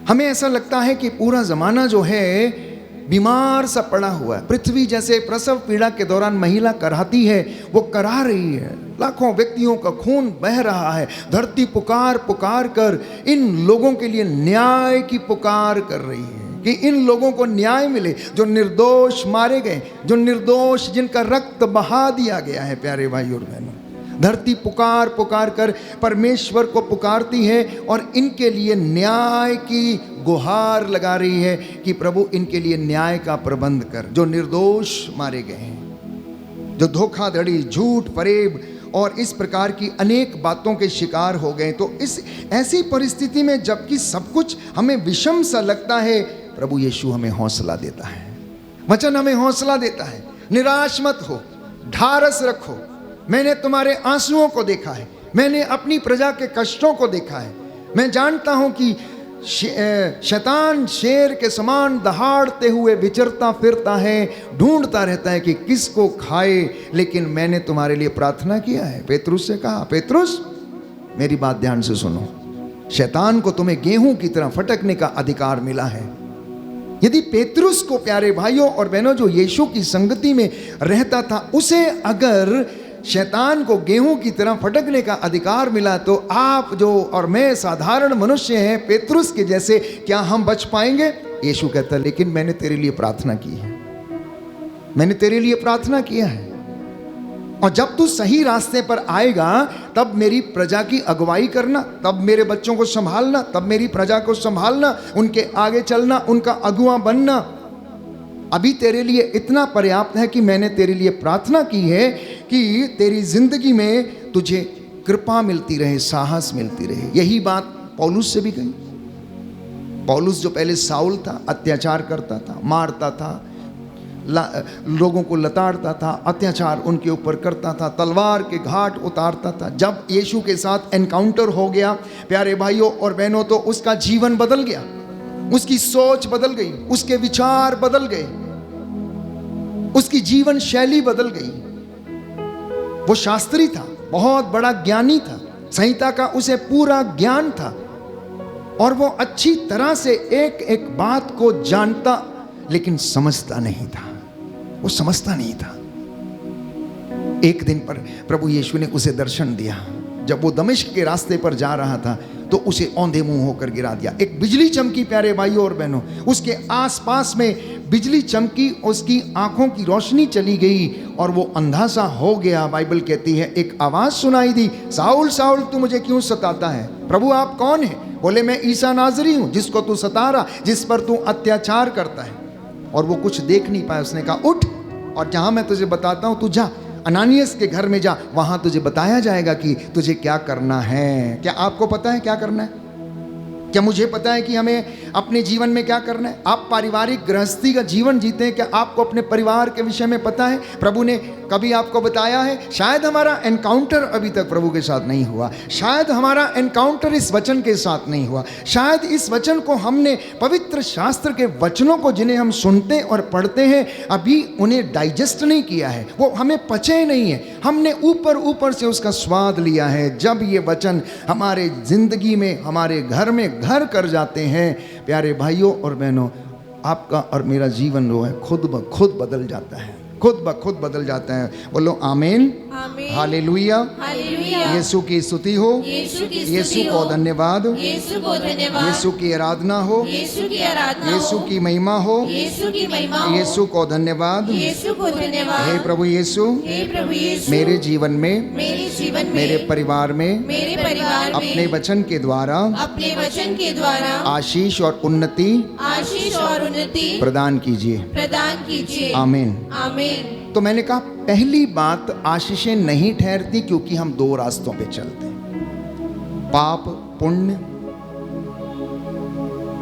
हमें ऐसा लगता है कि पूरा जमाना जो है बीमार सा पड़ा हुआ है। पृथ्वी जैसे प्रसव पीड़ा के दौरान महिला कराती है, वो करा रही है, लाखों व्यक्तियों का खून बह रहा है। धरती पुकार पुकार कर इन लोगों के लिए न्याय की पुकार कर रही है कि इन लोगों को न्याय मिले, जो निर्दोष मारे गए, जो निर्दोष जिनका रक्त बहा दिया गया है। प्यारे भाई और बहनों, धरती पुकार पुकार कर परमेश्वर को पुकारती है और इनके लिए न्याय की गुहार लगा रही है कि प्रभु इनके लिए न्याय का प्रबंध कर। जो निर्दोष मारे गए हैं, जो धोखाधड़ी, झूठ, फरेब और इस प्रकार की अनेक बातों के शिकार हो गए, तो इस ऐसी परिस्थिति में जबकि सब कुछ हमें विषम सा लगता है, प्रभु यीशु हमें हौसला देता है। वचन हमें हौसला देता है, निराश मत हो, ढारस रखो। मैंने तुम्हारे आंसुओं को देखा है, मैंने अपनी प्रजा के कष्टों को देखा है। मैं जानता हूं कि शैतान शेर के समान दहाड़ते हुए विचरता फिरता है, ढूंढता रहता है कि किसको खाए, लेकिन मैंने तुम्हारे लिए प्रार्थना किया है। पेतरुस से कहा, पेतरुस मेरी बात ध्यान से सुनो, शैतान को तुम्हें गेहूं की तरह फटकने का अधिकार मिला है। यदि पेतरुस को, प्यारे भाइयों और बहनों, जो यीशु की संगति में रहता था, उसे अगर शैतान को गेहूं की तरह फटकने का अधिकार मिला, तो आप जो और मैं साधारण मनुष्य हैं, पेतरुस के जैसे, क्या हम बच पाएंगे? यीशु कहता, लेकिन मैंने तेरे लिए प्रार्थना की है, मैंने तेरे लिए प्रार्थना किया है, और जब तू सही रास्ते पर आएगा तब मेरी प्रजा की अगुवाई करना, तब मेरे बच्चों को संभालना, तब मेरी प्रजा को संभालना, उनके आगे चलना, उनका अगुवा बनना। अभी तेरे लिए इतना पर्याप्त है कि मैंने तेरे लिए प्रार्थना की है कि तेरी जिंदगी में तुझे कृपा मिलती रहे, साहस मिलती रहे। यही बात पौलुस से भी कही। पौलुस जो पहले साउल था, अत्याचार करता था, मारता था, लोगों को लताड़ता था, अत्याचार उनके ऊपर करता था, तलवार के घाट उतारता था। जब यीशु के साथ एनकाउंटर हो गया, प्यारे भाइयों और बहनों, तो उसका जीवन बदल गया, उसकी सोच बदल गई, उसके विचार बदल गए, उसकी जीवन शैली बदल गई। वो शास्त्री था, बहुत बड़ा ज्ञानी था, संहिता का उसे पूरा ज्ञान था, और वो अच्छी तरह से एक एक बात को जानता, लेकिन समझता नहीं था। वो समझता नहीं था। एक दिन पर प्रभु यीशु ने उसे दर्शन दिया। जब वो दमिश्क के रास्ते पर जा रहा था, तो उसे औंधे मुंह होकर गिरा दिया। एक बिजली चमकी, प्यारे भाइयों और बहनों, उसके आसपास में बिजली चमकी, उसकी आंखों की रोशनी चली गई और वो अंधा सा हो गया। बाइबल कहती है, एक आवाज सुनाई दी, साउल साउल तू मुझे क्यों सताता है? प्रभु आप कौन है? बोले, मैं ईसा नाजरी हूं, जिसको तू सता रहा, जिस पर तू अत्याचार करता है। और वो कुछ देख नहीं पाया। उसने कहा, उठ और जहां मैं तुझे बताता हूं तू जा, अनानियस के घर में जा, वहां तुझे बताया जाएगा कि तुझे क्या करना है। क्या आपको पता है क्या करना है? क्या मुझे पता है कि हमें अपने जीवन में क्या करना है? आप पारिवारिक गृहस्थी का जीवन जीते हैं, क्या आपको अपने परिवार के विषय में पता है? प्रभु ने कभी आपको बताया है? शायद हमारा एनकाउंटर अभी तक प्रभु के साथ नहीं हुआ, शायद हमारा एनकाउंटर इस वचन के साथ नहीं हुआ, शायद इस वचन को हमने, पवित्र शास्त्र के वचनों को जिन्हें हम सुनते और पढ़ते हैं, अभी उन्हें डाइजेस्ट नहीं किया है, वो हमें पचे नहीं है। हमने ऊपर ऊपर से उसका स्वाद लिया है। जब ये वचन हमारे जिंदगी में, हमारे घर में घर कर जाते हैं, प्यारे भाइयों और बहनों, आपका और मेरा जीवन जो है खुद ब खुद बदल जाता है, खुद ब खुद बदल जाता है। बोलो आमीन, हालेलुया, यीशु की स्तुति हो, यीशु को धन्यवाद, यीशु की आराधना हो, यीशु की महिमा हो, यीशु को धन्यवाद। हे प्रभु यीशु, मेरे जीवन में, मेरे परिवार में, अपने वचन के द्वारा आशीष और उन्नति प्रदान कीजिए। आमीन। तो मैंने कहा, पहली बात, आशीषें नहीं ठहरती क्योंकि हम दो रास्तों पे चलते हैं, पाप पुण्य,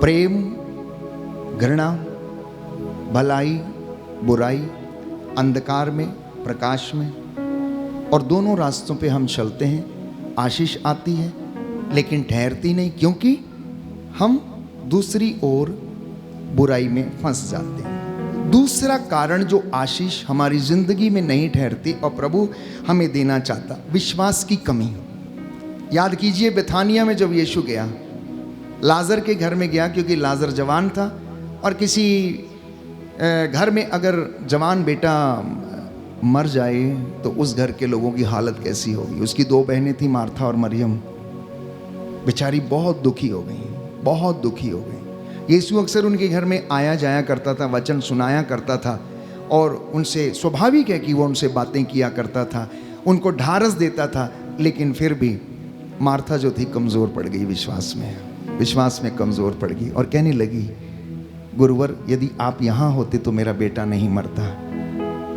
प्रेम घृणा, भलाई बुराई, अंधकार में प्रकाश में, और दोनों रास्तों पे हम चलते हैं। आशीष आती है लेकिन ठहरती नहीं, क्योंकि हम दूसरी ओर बुराई में फंस जाते हैं। दूसरा कारण जो आशीष हमारी जिंदगी में नहीं ठहरती और प्रभु हमें देना चाहता, विश्वास की कमी। याद कीजिए, बेथानिया में जब यीशु गया, लाजर के घर में गया, क्योंकि लाजर जवान था, और किसी घर में अगर जवान बेटा मर जाए तो उस घर के लोगों की हालत कैसी होगी। उसकी दो बहनें थी, मार्था और मरियम, बेचारी बहुत दुखी हो गई, बहुत दुखी हो गई। यीशु अक्सर उनके घर में आया जाया करता था, वचन सुनाया करता था, और उनसे स्वाभाविक है कि वो उनसे बातें किया करता था, उनको ढारस देता था। लेकिन फिर भी मार्था जो थी कमज़ोर पड़ गई, विश्वास में कमज़ोर पड़ गई और कहने लगी, गुरुवर यदि आप यहाँ होते तो मेरा बेटा नहीं मरता।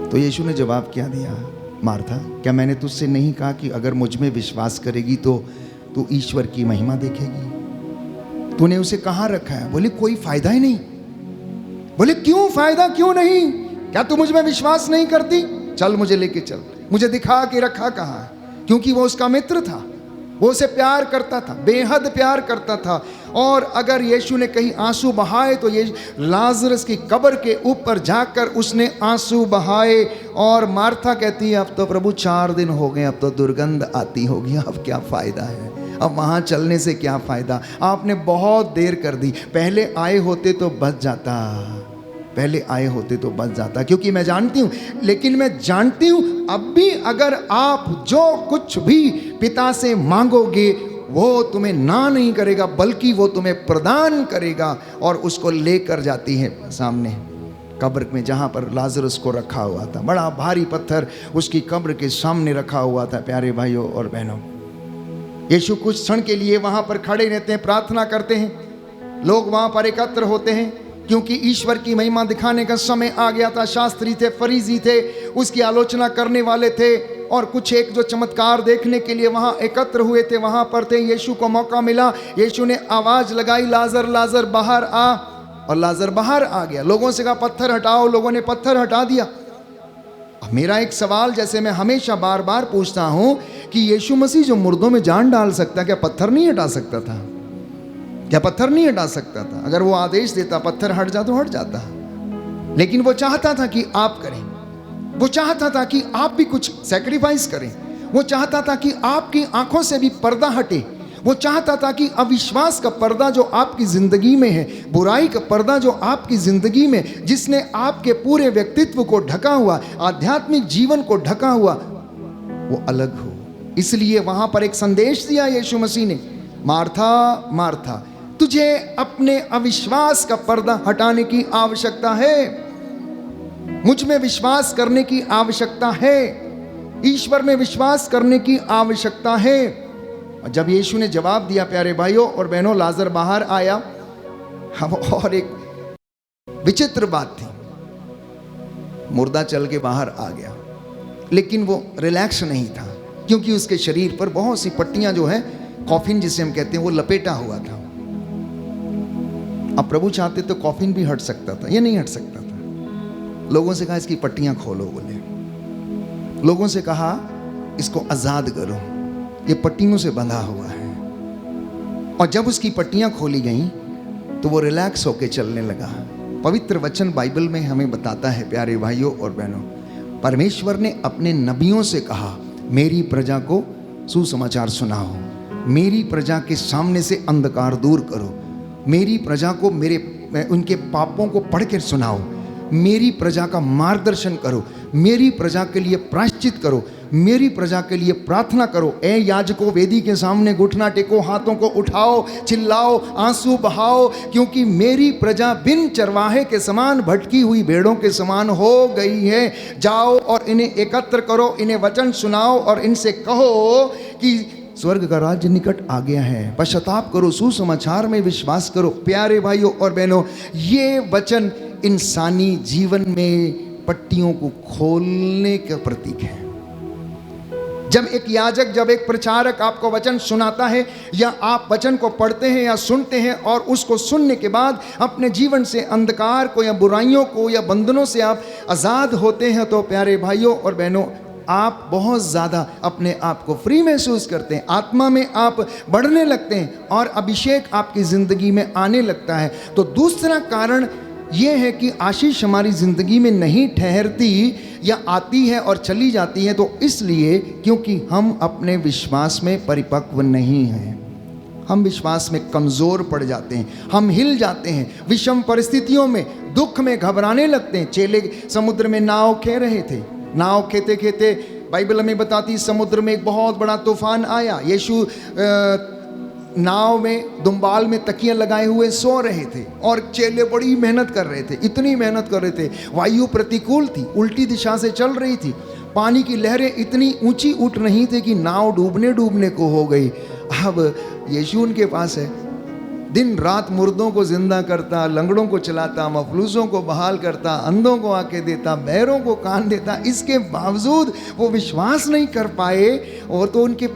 तो यीशु ने जवाब क्या दिया, मार्था क्या मैंने तुझसे नहीं कहा कि अगर मुझ में विश्वास करेगी तो तू ईश्वर की महिमा देखेगी? तूने उसे कहाँ रखा है? बोले कोई फायदा ही नहीं। बोले क्यों फायदा क्यों नहीं? क्या तू मुझ में विश्वास नहीं करती? चल मुझे लेके चल, मुझे दिखा के रखा कहाँ है। क्योंकि वो उसका मित्र था, वो उसे प्यार करता था, बेहद प्यार करता था। और अगर यीशु ने कहीं आंसू बहाए तो ये लाजरस की कब्र के ऊपर जाकर उसने आंसू बहाए। और मार्था कहती है अब तो प्रभु 4 दिन हो गए, अब तो दुर्गंध आती होगी, अब क्या फ़ायदा है, अब वहाँ चलने से क्या फ़ायदा, आपने बहुत देर कर दी, पहले आए होते तो बच जाता, पहले आए होते तो बच जाता। क्योंकि मैं जानती हूँ, लेकिन मैं जानती हूँ अब भी अगर आप जो कुछ भी पिता से मांगोगे वो तुम्हें ना नहीं करेगा, बल्कि वो तुम्हें प्रदान करेगा। और उसको लेकर जाती है सामने कब्र में जहाँ पर लाजरस को रखा हुआ था। बड़ा भारी पत्थर उसकी कब्र के सामने रखा हुआ था। प्यारे भाइयों और बहनों, यीशु कुछ क्षण के लिए वहाँ पर खड़े रहते हैं, प्रार्थना करते हैं। लोग वहाँ पर एकत्र होते हैं क्योंकि ईश्वर की महिमा दिखाने का समय आ गया था। शास्त्री थे, फरीसी थे, उसकी आलोचना करने वाले थे और कुछ एक जो चमत्कार देखने के लिए वहाँ एकत्र हुए थे, वहाँ पर थे। यीशु को मौका मिला, यीशु ने आवाज़ लगाई, लाजर लाजर बाहर आ। और लाजर बाहर आ गया। लोगों से कहा पत्थर हटाओ, लोगों ने पत्थर हटा दिया। अब मेरा एक सवाल, जैसे मैं हमेशा बार बार पूछता हूँ कि यीशु मसीह जो मुर्दों में जान डाल सकता, क्या पत्थर नहीं हटा सकता था? क्या पत्थर नहीं हटा सकता था? अगर वो आदेश देता पत्थर हट जा तो हट जाता। लेकिन वो चाहता था कि आप करें, वो चाहता था कि आप भी कुछ सैक्रिफाइस करें, वो चाहता था कि आपकी आंखों से भी पर्दा हटे, वो चाहता था कि अविश्वास का पर्दा जो आपकी ज़िंदगी में है, बुराई का पर्दा जो आपकी ज़िंदगी में, जिसने आपके पूरे व्यक्तित्व को ढका हुआ, आध्यात्मिक जीवन को ढका हुआ, वो अलग हो। इसलिए वहाँ पर एक संदेश दिया यीशु मसीह ने, मार्था मार्था, तुझे अपने अविश्वास का पर्दा हटाने की आवश्यकता है, मुझ में विश्वास करने की आवश्यकता है, ईश्वर में विश्वास करने की आवश्यकता है। और जब यीशु ने जवाब दिया, प्यारे भाइयों और बहनों, लाजर बाहर आया। अब और एक विचित्र बात थी, मुर्दा चल के बाहर आ गया, लेकिन वो रिलैक्स नहीं था क्योंकि उसके शरीर पर बहुत सी पट्टियां जो है, कॉफिन जिसे हम कहते हैं, वो लपेटा हुआ था। अब प्रभु चाहते तो कॉफिन भी हट सकता था, ये नहीं हट सकता था। लोगों से कहा इसकी पट्टियां खोलो, बोले। लोगों से कहा इसको आज़ाद करो, ये पट्टियों से बंधा हुआ है। और जब उसकी पट्टियां खोली गईं तो वो रिलैक्स होकर चलने लगा। पवित्र वचन बाइबल में हमें बताता है, प्यारे भाइयों और बहनों, परमेश्वर ने अपने नबियों से कहा, मेरी प्रजा को सुसमाचार सुनाओ, मेरी प्रजा के सामने से अंधकार दूर करो, मेरी प्रजा को उनके पापों को पढ़ कर सुनाओ, मेरी प्रजा का मार्गदर्शन करो, मेरी प्रजा के लिए प्रायश्चित करो, मेरी प्रजा के लिए प्रार्थना करो। ए याजकों, वेदी के सामने घुटना टेको, हाथों को उठाओ, चिल्लाओ, आंसू बहाओ, क्योंकि मेरी प्रजा बिन चरवाहे के समान, भटकी हुई भेड़ों के समान हो गई है। जाओ और इन्हें एकत्र करो, इन्हें वचन सुनाओ और इनसे कहो कि स्वर्ग का राज्य निकट आ गया है, पश्चाताप करो, सुसमाचार में विश्वास करो। प्यारे भाइयों और बहनों, ये वचन इंसानी जीवन में पट्टियों को खोलने का प्रतीक है। जब एक याजक, जब एक प्रचारक आपको वचन सुनाता है, या आप वचन को पढ़ते हैं या सुनते हैं और उसको सुनने के बाद अपने जीवन से अंधकार को या बुराइयों को या बंधनों से आप आज़ाद होते हैं, तो प्यारे भाइयों और बहनों, आप बहुत ज़्यादा अपने आप को फ्री महसूस करते हैं, आत्मा में आप बढ़ने लगते हैं और अभिषेक आपकी ज़िंदगी में आने लगता है। तो दूसरा कारण ये है कि आशीष हमारी ज़िंदगी में नहीं ठहरती या आती है और चली जाती है, तो इसलिए क्योंकि हम अपने विश्वास में परिपक्व नहीं हैं, हम विश्वास में कमज़ोर पड़ जाते हैं, हम हिल जाते हैं, विषम परिस्थितियों में, दुख में घबराने लगते हैं। चेले समुद्र में नाव खे रहे थे, नाव खेते खेते बाइबल हमें बताती, समुद्र में एक बहुत बड़ा तूफान आया। यीशु नाव में दुम्बाल में तकियां लगाए हुए सो रहे थे और चेले बड़ी मेहनत कर रहे थे, इतनी मेहनत कर रहे थे। वायु प्रतिकूल थी, उल्टी दिशा से चल रही थी, पानी की लहरें इतनी ऊंची उठ रही थी कि नाव डूबने को हो गई। अब यीशु उनके पास है, दिन रात मुर्दों को जिंदा करता, लंगड़ों को चलाता, मफलूसों को बहाल करता, अंधों को आंखें देता, बहरों को कान देता। इसके बावजूद वो विश्वास नहीं कर पाए और तो उनके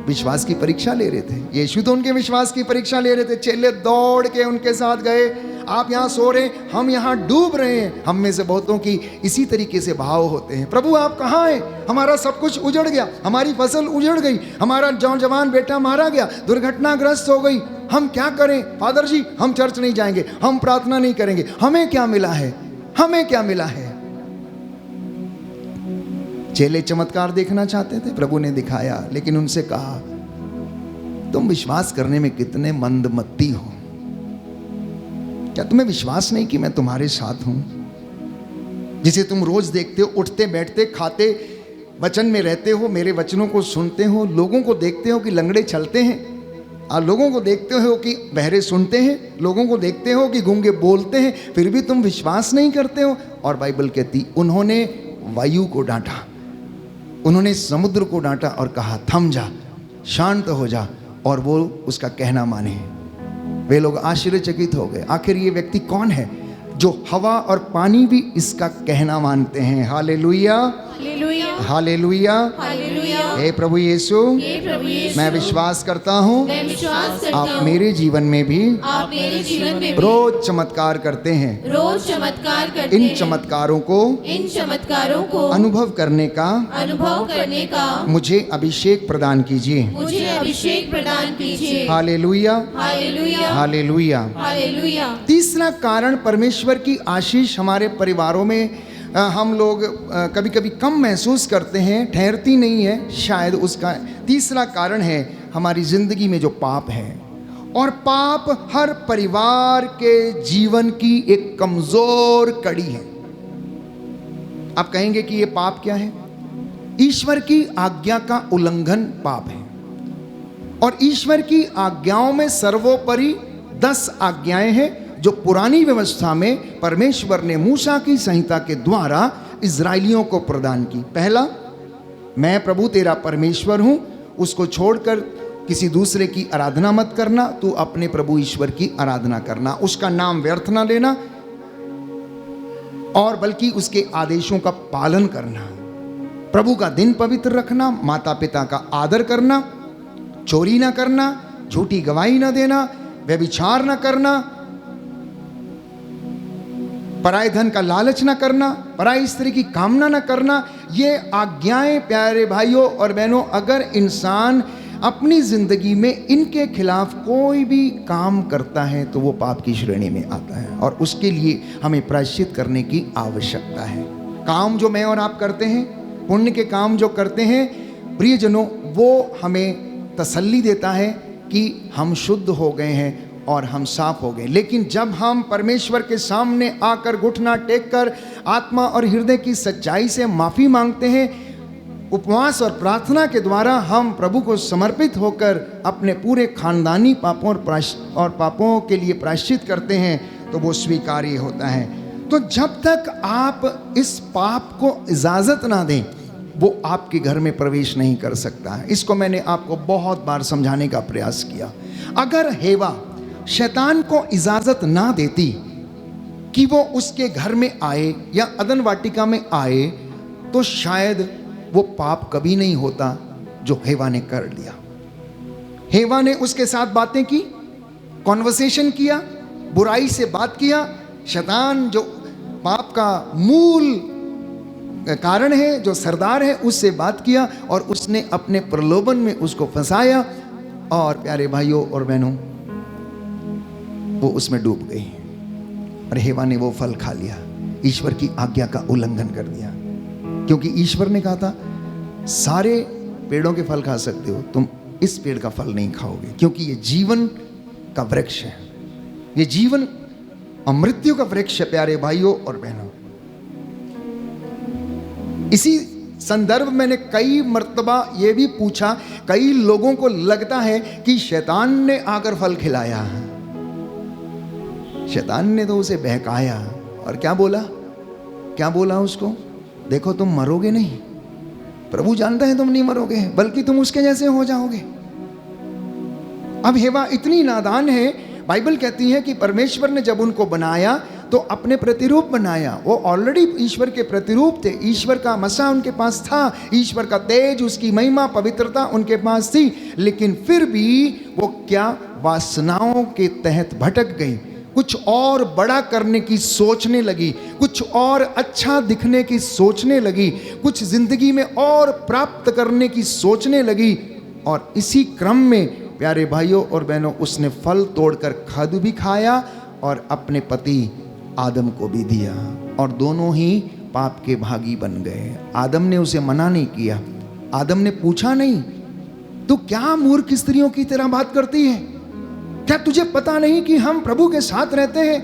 विश्वास की परीक्षा ले रहे थे। यीशु तो उनके विश्वास की परीक्षा ले रहे थे। चेले दौड़ के उनके साथ गए, आप यहाँ सो रहे, हम यहाँ डूब रहे हैं। हम में से बहुतों की इसी तरीके से भाव होते हैं, प्रभु आप कहाँ हैं? हमारा सब कुछ उजड़ गया, हमारी फसल उजड़ गई, हमारा जवान बेटा मारा गया, दुर्घटनाग्रस्त हो गई, हम क्या करें? फादर जी हम चर्च नहीं जाएंगे, हम प्रार्थना नहीं करेंगे, हमें क्या मिला है? हमें क्या मिला है? चेले चमत्कार देखना चाहते थे, प्रभु ने दिखाया, लेकिन उनसे कहा तुम विश्वास करने में कितने मंदमती हो। क्या तुम्हें विश्वास नहीं कि मैं तुम्हारे साथ हूं? जिसे तुम रोज देखते हो, उठते बैठते खाते वचन में रहते हो, मेरे वचनों को सुनते हो, लोगों को देखते हो कि लंगड़े चलते हैं, और लोगों को देखते हो कि बहरे सुनते हैं, लोगों को देखते हो कि गूंगे बोलते हैं, फिर भी तुम विश्वास नहीं करते हो। और बाइबल कहती उन्होंने वायु को डांटा, उन्होंने समुद्र को डांटा और कहा थम जा, शांत हो जा, और वो उसका कहना माने। वे लोग आश्चर्यचकित हो गए, आखिर ये व्यक्ति कौन है जो हवा और पानी भी इसका कहना मानते हैं। Hallelujah, hallelujah, hallelujah, hallelujah. हे प्रभु यीशु, हे प्रभु यीशु, मैं विश्वास करता हूँ मैं विश्वास करता आप हूँ मेरे जीवन में भी आप मेरे जीवन में भी रोज चमत्कार करते हैं। रोज चमत्कार करते इन हैं। चमत्कारों को इन चमत्कारों को अनुभव करने का अनुभव करने का मुझे अभिषेक प्रदान कीजिए। मुझे अभिषेक प्रदान कीजिए। Hallelujah, hallelujah, hallelujah. हालेलुया। तीसरा कारण, परमेश्वर की आशीष हमारे परिवारों में हम लोग कभी कभी कम महसूस करते हैं, ठहरती नहीं है, शायद उसका तीसरा कारण है हमारी जिंदगी में जो पाप है। और पाप हर परिवार के जीवन की एक कमजोर कड़ी है। आप कहेंगे कि ये पाप क्या है? ईश्वर की आज्ञा का उल्लंघन पाप है। और ईश्वर की आज्ञाओं में सर्वोपरि 10 आज्ञाएं हैं जो पुरानी व्यवस्था में परमेश्वर ने मूसा की संहिता के द्वारा इजरायलियों को प्रदान की। पहला, मैं प्रभु तेरा परमेश्वर हूं, उसको छोड़कर किसी दूसरे की आराधना मत करना, तू अपने प्रभु ईश्वर की आराधना करना, उसका नाम व्यर्थ ना लेना और बल्कि उसके आदेशों का पालन करना, प्रभु का दिन पवित्र रखना, माता पिता का आदर करना, चोरी ना करना, झूठी गवाही ना देना, व्यभिचार ना करना, पराये धन का लालच ना करना, पराई स्त्री की कामना ना करना। ये आज्ञाएं प्यारे भाइयों और बहनों, अगर इंसान अपनी जिंदगी में इनके खिलाफ कोई भी काम करता है तो वो पाप की श्रेणी में आता है और उसके लिए हमें प्रायश्चित करने की आवश्यकता है। काम जो मैं और आप करते हैं, पुण्य के काम जो करते हैं प्रियजनों, वो हमें तसल्ली देता है कि हम शुद्ध हो गए हैं और हम साफ हो गए। लेकिन जब हम परमेश्वर के सामने आकर घुटना टेककर आत्मा और हृदय की सच्चाई से माफ़ी मांगते हैं, उपवास और प्रार्थना के द्वारा हम प्रभु को समर्पित होकर अपने पूरे खानदानी पापों और पापों के लिए प्रायश्चित करते हैं, तो वो स्वीकार्य होता है। तो जब तक आप इस पाप को इजाज़त ना दें, वो आपके घर में प्रवेश नहीं कर सकता है। इसको मैंने आपको बहुत बार समझाने का प्रयास किया। अगर हेवा शैतान को इजाजत ना देती कि वो उसके घर में आए या अदन वाटिका में आए, तो शायद वो पाप कभी नहीं होता जो हेवा ने कर लिया। हेवा ने उसके साथ बातें की, कॉन्वर्सेशन किया, बुराई से बात किया। शैतान जो पाप का मूल कारण है, जो सरदार है, उससे बात किया और उसने अपने प्रलोभन में उसको फंसाया और प्यारे भाइयों और बहनों, वो उसमें डूब गई और हेवा ने वो फल खा लिया, ईश्वर की आज्ञा का उल्लंघन कर दिया। क्योंकि ईश्वर ने कहा था सारे पेड़ों के फल खा सकते हो, तुम इस पेड़ का फल नहीं खाओगे, क्योंकि ये जीवन का वृक्ष है, ये जीवन और मृत्यु का वृक्ष है। प्यारे भाइयों और बहनों, इसी संदर्भ मैंने कई मर्तबा ये भी पूछा, कई लोगों को लगता है कि शैतान ने आकर फल खिलाया। शैतान ने तो उसे बहकाया और क्या बोला उसको, देखो तुम मरोगे नहीं, प्रभु जानता है तुम नहीं मरोगे, बल्कि तुम उसके जैसे हो जाओगे। अब हेवा इतनी नादान है, बाइबल कहती है कि परमेश्वर ने जब उनको बनाया तो अपने प्रतिरूप बनाया। वो ऑलरेडी ईश्वर के प्रतिरूप थे, ईश्वर का मसा उनके पास था, ईश्वर का तेज, उसकी महिमा, पवित्रता उनके पास थी, लेकिन फिर भी वो क्या वासनाओं के तहत भटक गई, कुछ और बड़ा करने की सोचने लगी, कुछ और अच्छा दिखने की सोचने लगी, कुछ जिंदगी में और प्राप्त करने की सोचने लगी। और इसी क्रम में प्यारे भाइयों और बहनों, उसने फल तोड़कर खुद भी खाया और अपने पति आदम को भी दिया, और दोनों ही पाप के भागी बन गए। आदम ने उसे मना नहीं किया, आदम ने पूछा नहीं तू क्या मूर्ख स्त्रियों की तरह बात करती है, क्या तुझे पता नहीं कि हम प्रभु के साथ रहते हैं।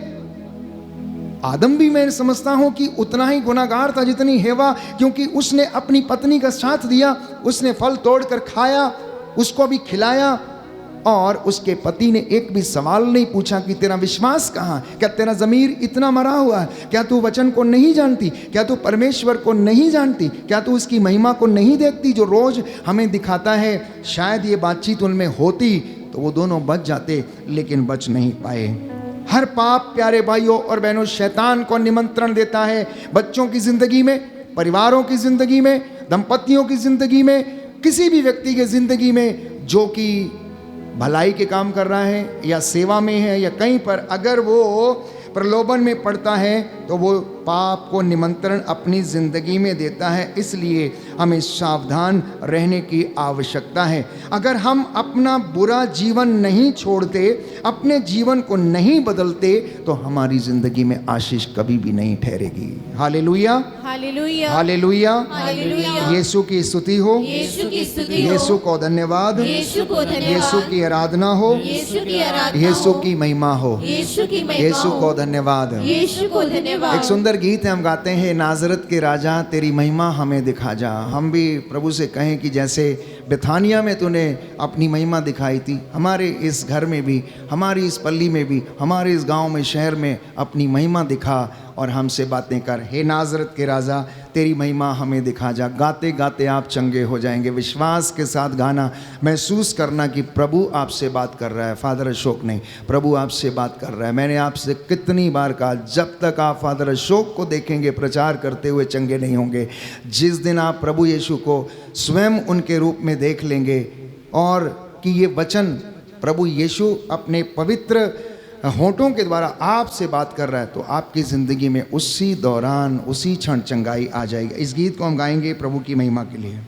आदम भी मैं समझता हूं कि उतना ही गुनाहगार था जितनी हेवा, क्योंकि उसने अपनी पत्नी का साथ दिया, उसने फल तोड़कर खाया, उसको भी खिलाया, और उसके पति ने एक भी सवाल नहीं पूछा कि तेरा विश्वास कहाँ, क्या तेरा ज़मीर इतना मरा हुआ है, क्या तू वचन को नहीं जानती, क्या तू परमेश्वर को नहीं जानती, क्या तू उसकी महिमा को नहीं देखती जो रोज़ हमें दिखाता है। शायद ये बातचीत उनमें होती तो वो दोनों बच जाते, लेकिन बच नहीं पाए। हर पाप प्यारे भाइयों और बहनों शैतान को निमंत्रण देता है, बच्चों की ज़िंदगी में, परिवारों की ज़िंदगी में, दंपतियों की ज़िंदगी में, किसी भी व्यक्ति की ज़िंदगी में जो कि भलाई के काम कर रहा है या सेवा में है या कहीं पर, अगर वो प्रलोभन में पड़ता है तो वो पाप को निमंत्रण अपनी ज़िंदगी में देता है। इसलिए हमें सावधान रहने की आवश्यकता है। अगर हम अपना बुरा जीवन नहीं छोड़ते, अपने जीवन को नहीं बदलते, तो हमारी ज़िंदगी में आशीष कभी भी नहीं ठहरेगी। Hallelujah, hallelujah, hallelujah, hallelujah. Yeshu की स्तुति हो, यीशु की स्तुति हो, यीशु को धन्यवाद, यीशु को धन्यवाद, यीशु की आराधना हो, यीशु की आराधना, यीशु की महिमा हो, यीशु की महिमा, यीशु को धन्यवाद। यीशु को धन्यवाद। एक सुंदर गीत है, हम गाते हैं, नाजरत के राजा तेरी महिमा हमें दिखा जा। हम भी प्रभु से कहें कि जैसे बेथानिया में तूने अपनी महिमा दिखाई थी, हमारे इस घर में भी, हमारी इस पल्ली में भी, हमारे इस गांव में, शहर में अपनी महिमा दिखा और हमसे बातें कर। हे नाजरत के राजा तेरी महिमा हमें दिखा जा। गाते गाते आप चंगे हो जाएंगे। विश्वास के साथ गाना, महसूस करना कि प्रभु आपसे बात कर रहा है। फादर अशोक नहीं, प्रभु आपसे बात कर रहा है। मैंने आपसे कितनी बार कहा, जब तक आप फादर अशोक को देखेंगे प्रचार करते हुए चंगे नहीं होंगे। जिस दिन आप प्रभु यीशु को स्वयं उनके रूप में देख लेंगे और कि ये वचन प्रभु यीशु अपने पवित्र होंठों के द्वारा आपसे बात कर रहा है, तो आपकी ज़िंदगी में उसी दौरान, उसी क्षण चंगाई आ जाएगी। इस गीत को हम गाएंगे प्रभु की महिमा के लिए।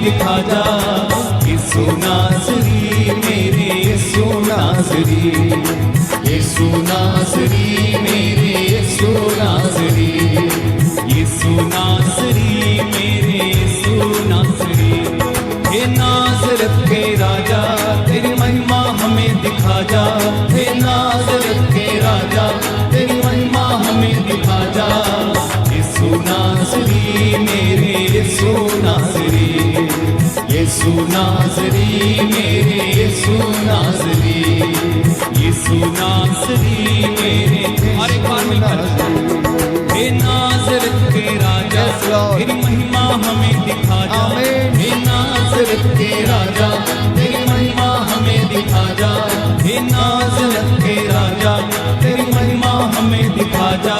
दिखा जा यीशु नासरी, मेरे यीशु नासरी, यीशु नासरी, मेरे यीशु नासरी, यीशु नासरी, मेरे यीशु नासरी। हे नासरत के राजा तेरी महिमा हमें दिखा जा, हे नासरत के राजा तेरी महिमा हमें दिखा जा। यीशु नासरी, मेरे यीशु नासरी, यीशु नासरी, मेरे यीशु नासरी, यीशु नासरी, मेरे। और एक बार मिलकर हे नासरत के राजा तेरी महिमा हमें दिखा जा, हे नासरत के राजा तेरी महिमा हमें दिखा जा, हे नासरत के राजा तेरी महिमा हमें दिखा जा।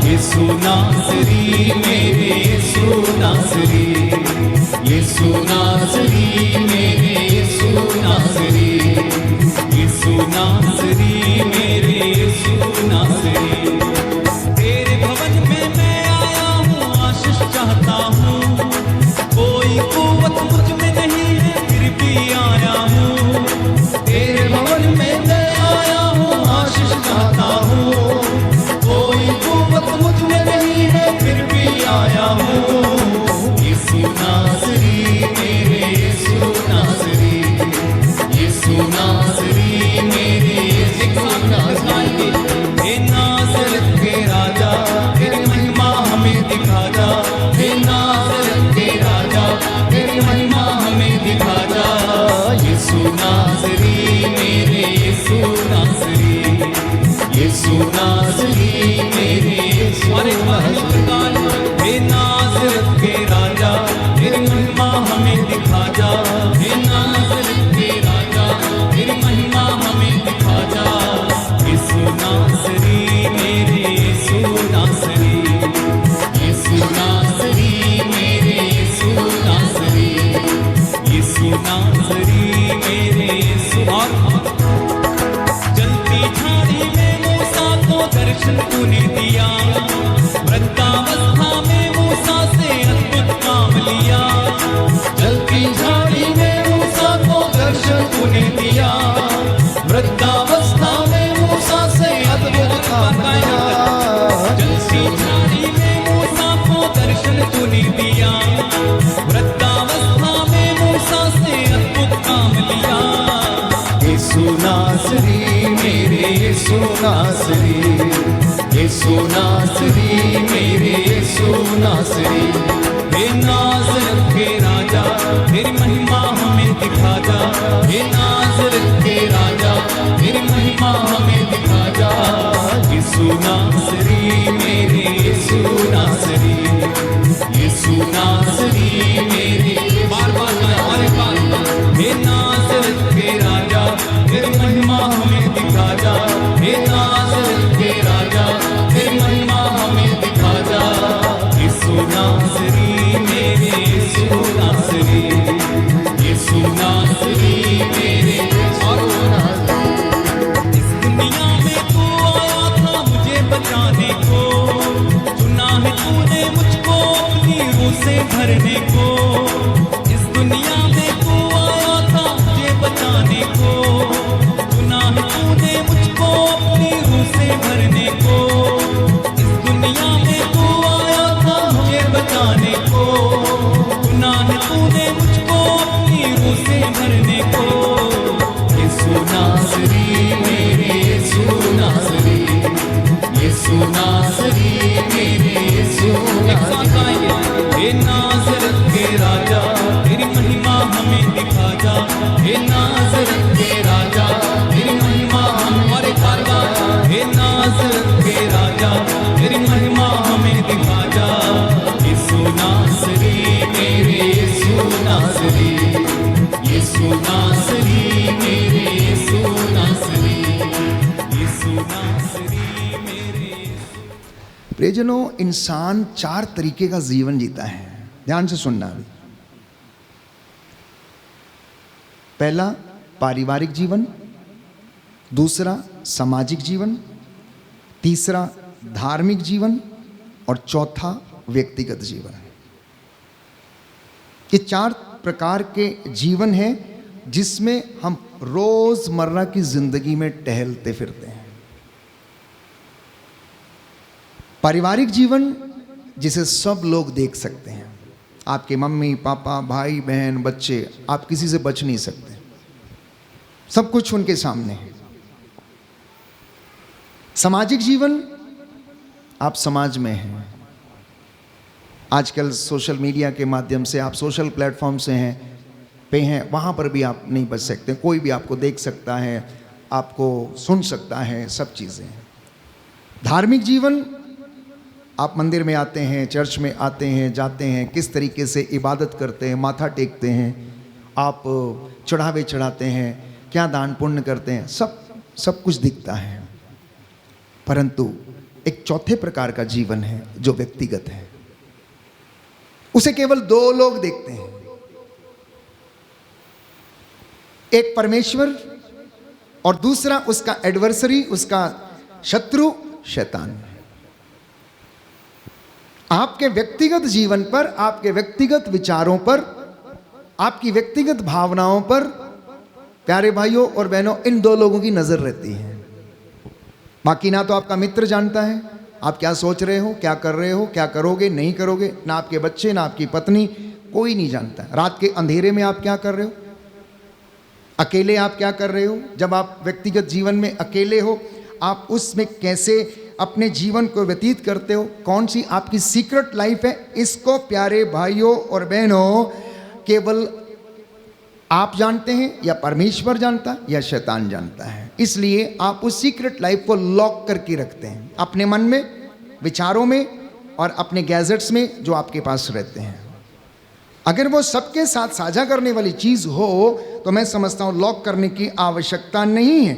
यीशु नासरी, मेरे यीशु नासरी, यीशु नासरी मेरे यीशु नासरी, यीशु नासरी मेरे यीशु नासरी। तेरे भवन में मैं आया हूँ, आशीष चाहता हूँ, कोई कुव्वत मुझ में नहीं है फिर भी आया हूँ। तेरे भवन में मैं आया हूँ, आशीष चाहता हूँ, कोई कुव्वत मुझ में नहीं है फिर भी आया हूँ। यीशु नासरी मेरे यीशु नासरी, यीशु नासरी मेरे यीशु नासरी। हे नासरत के राजा तेरी महिमा हमें दिखा जा, हे नासरत के राजा तेरी महिमा हमें दिखा जा। यीशु नासरी मेरे यीशु नासरी, यीशु नासरी मेरे यीशु नासरी। हे नासरत के राजा तेरी महिमा हमें दिखा जा, हे नासरत के राजा तेरी महिमा हमें दिखा जा। यीशु नासरी मेरे यीशु नासरी, यीशु नासरी मेरे यीशु नासरी, यीशु नासरी मेरे यीशु। जलती झाड़ी में मूसा को दर्शन तूने दिया, वृद्धावस्था में मूसा से अद्भुत काम लिया। जलती झाड़ी में मूसा को दर्शन तूने दिया, वृद्धावस्था में मूसा से अद्भुत काम लिया। जलती झाड़ी में मूसा को दर्शन तूने दिया, वृद्धावस्था में मूसा से अद्भुत काम लिया। यीशु नासरी मेरे यीशु नासरी, यीशु नासरी मेरे यीशु नासरी। हे नासरत के राजा तेरी महिमा हमें दिखा जा, हे नासरत के राजा तेरी महिमा हमें दिखा जा। यीशु नासरी मेरे यीशु नासरी, यीशु नासरी मेरे बार बार हमारे पास। हे नासरत के राजा तेरी महिमा हमें दिखा जा, हे नासरत के राजा तेरी महिमा हमें दिखा जा। यीशु नासरी मेरे यीशु नासरी, यीशु नासरी मेरे यीशु नासरी। इस दुनिया में तू आया था मुझे बचाने को, चुना है तूने मुझको अपनी रूह से भरने को। इस दुनिया में तू आया था मुझे बचाने को, चुना है तूने मुझको अपनी रूह से भरने को। इस दुनिया में तू आया था मुझे बचाने को, चुना है तूने मुझको अपनी रूह से भरने को। यीशु नासरी मेरे यीशु नासरी, यीशु नासरी मेरे यीशु नासरी। हे नासरत के राजा तेरी महिमा हमें दिखा जा, हे नासरत के राजा तेरी महिमा हमारे खाजा। हे नासरत के राजा तेरी महिमा हमें दिखा जा। यीशु नासरी मेरे यीशु नासरी, यीशु नासरी मेरे यीशु नासरी, यीशु नासरी मेरे। प्रियजनों, इंसान 4 तरीके का जीवन जीता है। ध्यान से सुनना। पहला पारिवारिक जीवन, दूसरा सामाजिक जीवन, तीसरा धार्मिक जीवन और चौथा व्यक्तिगत जीवन। ये 4 प्रकार के जीवन हैं जिसमें हम रोजमर्रा की जिंदगी में टहलते फिरते हैं। पारिवारिक जीवन जिसे सब लोग देख सकते हैं, आपके मम्मी पापा भाई बहन बच्चे, आप किसी से बच नहीं सकते, सब कुछ उनके सामने है। सामाजिक जीवन, आप समाज में हैं। आजकल सोशल मीडिया के माध्यम से आप सोशल प्लेटफॉर्म से हैं, वहाँ पर भी आप नहीं बच सकते। कोई भी आपको देख सकता है, आपको सुन सकता है, सब चीज़ें। धार्मिक जीवन, आप मंदिर में आते हैं, चर्च में आते हैं, जाते हैं, किस तरीके से इबादत करते हैं, माथा टेकते हैं, आप चढ़ावे चढ़ाते हैं, क्या दान पुण्य करते हैं, सब कुछ दिखता है। परंतु एक चौथे प्रकार का जीवन है जो व्यक्तिगत है। उसे केवल 2 लोग देखते हैं। एक परमेश्वर और दूसरा उसका एडवर्सरी, उसका शत्रु शैतान। आपके व्यक्तिगत जीवन पर, आपके व्यक्तिगत विचारों पर, आपकी व्यक्तिगत भावनाओं पर, प्यारे भाइयों और बहनों, इन दो लोगों की नजर रहती है। बाकी ना तो आपका मित्र जानता है आप क्या सोच रहे हो, क्या कर रहे हो, क्या करोगे, नहीं करोगे, ना आपके बच्चे, ना आपकी पत्नी, कोई नहीं जानता। रात के अंधेरे में आप क्या कर रहे हो, अकेले आप क्या कर रहे हो, जब आप व्यक्तिगत जीवन में अकेले हो आप उसमें कैसे अपने जीवन को व्यतीत करते हो, कौन सी आपकी सीक्रेट लाइफ है, इसको प्यारे भाइयों और बहनों केवल आप जानते हैं, या परमेश्वर जानता है, या शैतान जानता है। इसलिए आप उस सीक्रेट लाइफ को लॉक करके रखते हैं अपने मन में, विचारों में और अपने गैजेट्स में जो आपके पास रहते हैं। अगर वो सबके साथ साझा करने वाली चीज़ हो तो मैं समझता हूँ लॉक करने की आवश्यकता नहीं है।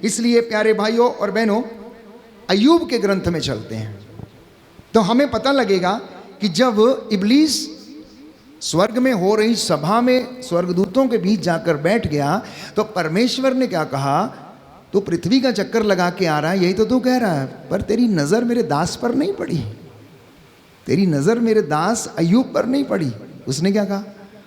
इसलिए प्यारे भाइयों और बहनों, अय्यूब के ग्रंथ में चलते हैं तो हमें पता लगेगा कि जब इब्लीस स्वर्ग में हो रही सभा में स्वर्गदूतों के बीच जाकर बैठ गया तो परमेश्वर ने क्या कहा, तू पृथ्वी का चक्कर लगा के आ रहा है, यही तो तू कह रहा है, पर तेरी नज़र मेरे दास पर नहीं पड़ी, तेरी नज़र मेरे दास अय्यूब पर नहीं पड़ी। उसने क्या कहा,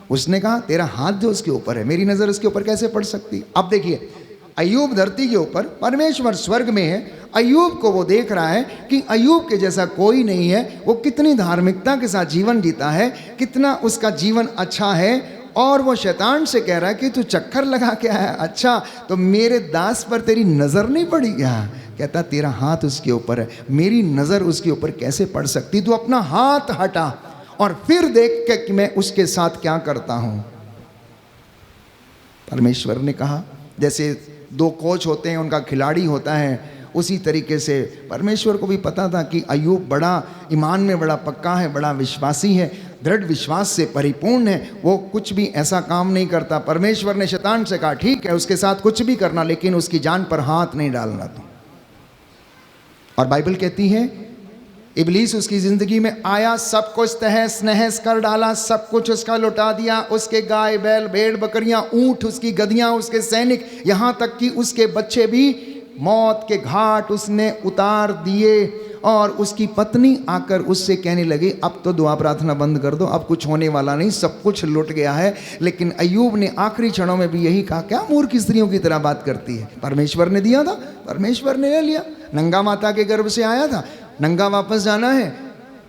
उसने कहा तेरा हाथ जो उसके ऊपर है, मेरी नज़र उसके ऊपर कैसे पड़ सकती। अब देखिए, अय्यूब धरती के ऊपर, परमेश्वर स्वर्ग में है, अय्यूब को वो देख रहा है कि अय्यूब के जैसा कोई नहीं है, वो कितनी धार्मिकता के साथ जीवन जीता है, कितना उसका जीवन अच्छा है, और वो शैतान से कह रहा है कि तू चक्कर लगा के आया, अच्छा तो मेरे दास पर तेरी नज़र नहीं पड़ी क्या? कहता तेरा हाथ उसके ऊपर है, मेरी नज़र उसके ऊपर कैसे पड़ सकती, तू अपना हाथ हटा और फिर देख के कि मैं उसके साथ क्या करता हूं। परमेश्वर ने कहा, जैसे दो कोच होते हैं, उनका खिलाड़ी होता है, उसी तरीके से परमेश्वर को भी पता था कि अय्यूब बड़ा ईमान में बड़ा पक्का है, बड़ा विश्वासी है, दृढ़ विश्वास से परिपूर्ण है, वो कुछ भी ऐसा काम नहीं करता। परमेश्वर ने शैतान से कहा ठीक है उसके साथ कुछ भी करना, लेकिन उसकी जान पर हाथ नहीं डालना तुम। और बाइबल कहती है इब्लीस उसकी ज़िंदगी में आया, सब कुछ तहस नहस कर डाला, सब कुछ उसका लुटा दिया, उसके गाय बैल भेड़ बकरियां ऊंट, उसकी गधियां, उसके सैनिक, यहाँ तक कि उसके बच्चे भी मौत के घाट उसने उतार दिए। और उसकी पत्नी आकर उससे कहने लगी अब तो दुआ प्रार्थना बंद कर दो, अब कुछ होने वाला नहीं, सब कुछ लुट गया है। लेकिन अय्यूब ने आखिरी क्षणों में भी यही कहा, क्या मूर्ख स्त्रियों की तरह बात करती है, परमेश्वर ने दिया था, परमेश्वर ने ले लिया, नंगा माता के गर्भ से आया था, नंगा वापस जाना है,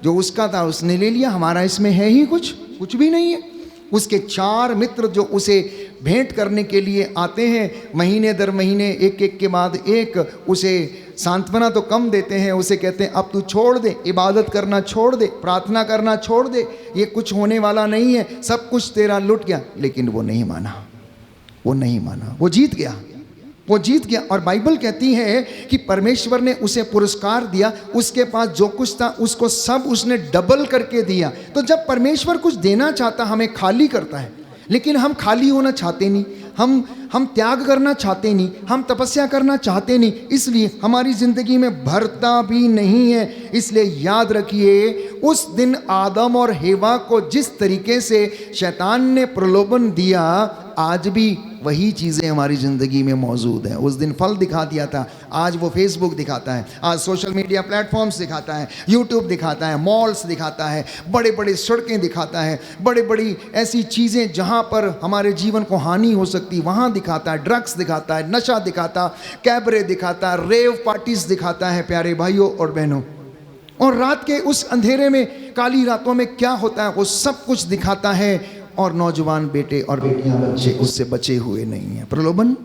जो उसका था उसने ले लिया, हमारा इसमें है ही कुछ भी नहीं है। उसके 4 मित्र जो उसे भेंट करने के लिए आते हैं, महीने दर महीने एक एक के बाद एक, उसे सांत्वना तो कम देते हैं, उसे कहते हैं अब तू छोड़ दे, इबादत करना छोड़ दे, प्रार्थना करना छोड़ दे, ये कुछ होने वाला नहीं है, सब कुछ तेरा लुट गया। लेकिन वो नहीं माना, वो नहीं माना, वो जीत गया, वो जीत गया। और बाइबल कहती है कि परमेश्वर ने उसे पुरस्कार दिया, उसके पास जो कुछ था उसको सब उसने डबल करके दिया। तो जब परमेश्वर कुछ देना चाहता हमें खाली करता है, लेकिन हम खाली होना चाहते नहीं, हम त्याग करना चाहते नहीं, हम तपस्या करना चाहते नहीं, इसलिए हमारी ज़िंदगी में भरता भी नहीं है। इसलिए याद रखिए, उस दिन आदम और हेवा को जिस तरीके से शैतान ने प्रलोभन दिया, आज भी वही चीज़ें हमारी ज़िंदगी में मौजूद हैं। उस दिन फल दिखा दिया था, आज वो फेसबुक दिखाता है, आज सोशल मीडिया प्लेटफॉर्म्स दिखाता है, यूट्यूब दिखाता है, मॉल्स दिखाता है, बड़े बड़े सड़कें दिखाता है, बड़े बड़ी ऐसी चीज़ें जहाँ पर हमारे जीवन को हानि हो सकती वहाँ दिखाता है, ड्रग्स दिखाता है, नशा दिखाता, कैबरे दिखाता, रेव पार्टीज दिखाता है प्यारे भाइयों और बहनों। और रात के उस अंधेरे में, काली रातों में क्या होता है वो सब कुछ दिखाता है। और नौजवान बेटे और बेटियां बच्चे उससे बचे हुए नहीं हैं। प्रलोभन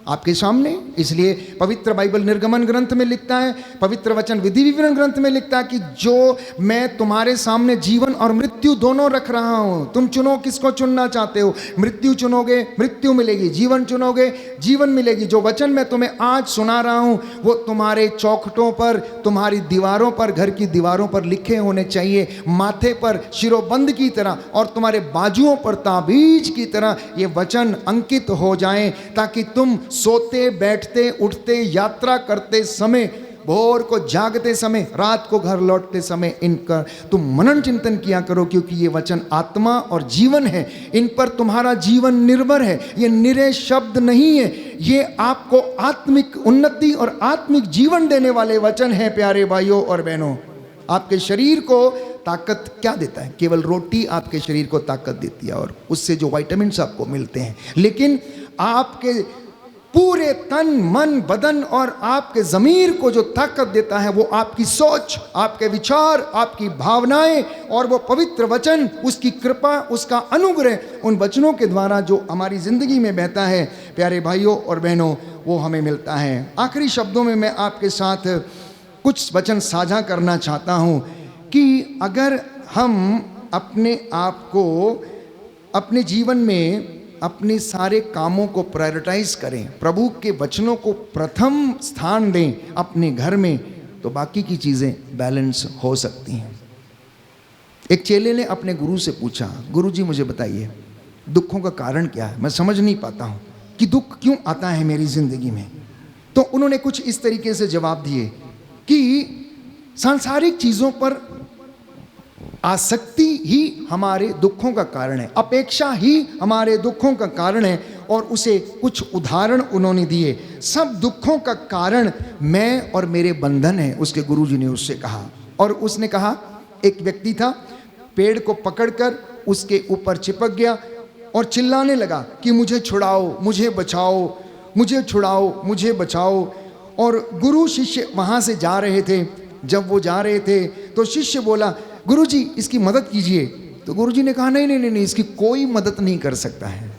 आपके सामने। इसलिए पवित्र बाइबल निर्गमन ग्रंथ में लिखता है, पवित्र वचन विधि विवरण ग्रंथ में लिखता है कि जो मैं तुम्हारे सामने जीवन और मृत्यु दोनों रख रहा हूं, तुम चुनो किसको चुनना चाहते हो। मृत्यु चुनोगे मृत्यु मिलेगी, जीवन चुनोगे जीवन मिलेगी। जो वचन मैं तुम्हें आज सुना रहा हूं वो तुम्हारे चौखटों पर, तुम्हारी दीवारों पर, घर की दीवारों पर लिखे होने चाहिए, माथे पर शिरोबंद की तरह और तुम्हारे बाजुओं पर ताबीज की तरह ये वचन अंकित हो जाएं, ताकि तुम सोते बैठते उठते यात्रा करते समय भोर को जागते समय, रात को घर लौटते समय इनका तुम मनन चिंतन किया करो, क्योंकि ये वचन आत्मा और जीवन है। इन पर तुम्हारा जीवन निर्भर है। ये निरे शब्द नहीं है, ये आपको आत्मिक उन्नति और आत्मिक जीवन देने वाले वचन हैं। प्यारे भाइयों और बहनों, आपके शरीर को ताकत क्या देता है? केवल रोटी आपके शरीर को ताकत देती है और उससे जो विटामिन्स आपको मिलते हैं, लेकिन आपके पूरे तन मन बदन और आपके ज़मीर को जो ताकत देता है वो आपकी सोच, आपके विचार, आपकी भावनाएं और वो पवित्र वचन, उसकी कृपा, उसका अनुग्रह, उन वचनों के द्वारा जो हमारी ज़िंदगी में बहता है प्यारे भाइयों और बहनों, वो हमें मिलता है। आखिरी शब्दों में मैं आपके साथ कुछ वचन साझा करना चाहता हूँ कि अगर हम अपने आप को अपने जीवन में अपने सारे कामों को प्रायोरिटाइज करें, प्रभु के वचनों को प्रथम स्थान दें अपने घर में, तो बाकी की चीज़ें बैलेंस हो सकती हैं। एक चेले ने अपने गुरु से पूछा, गुरु जी मुझे बताइए दुखों का कारण क्या है? मैं समझ नहीं पाता हूँ कि दुख क्यों आता है मेरी ज़िंदगी में। तो उन्होंने कुछ इस तरीके से जवाब दिए कि सांसारिक चीज़ों पर आसक्ति ही हमारे दुखों का कारण है, अपेक्षा ही हमारे दुखों का कारण है। और उसे कुछ उदाहरण उन्होंने दिए। सब दुखों का कारण मैं और मेरे बंधन है, उसके गुरुजी ने उससे कहा। और उसने कहा, एक व्यक्ति था, पेड़ को पकड़कर उसके ऊपर चिपक गया और चिल्लाने लगा कि मुझे छुड़ाओ, मुझे बचाओ, मुझे छुड़ाओ, मुझे बचाओ। और गुरु शिष्य वहाँ से जा रहे थे। जब वो जा रहे थे तो शिष्य बोला, गुरुजी इसकी मदद कीजिए। तो गुरुजी ने कहा, नहीं नहीं नहीं नहीं, इसकी कोई मदद नहीं कर सकता है,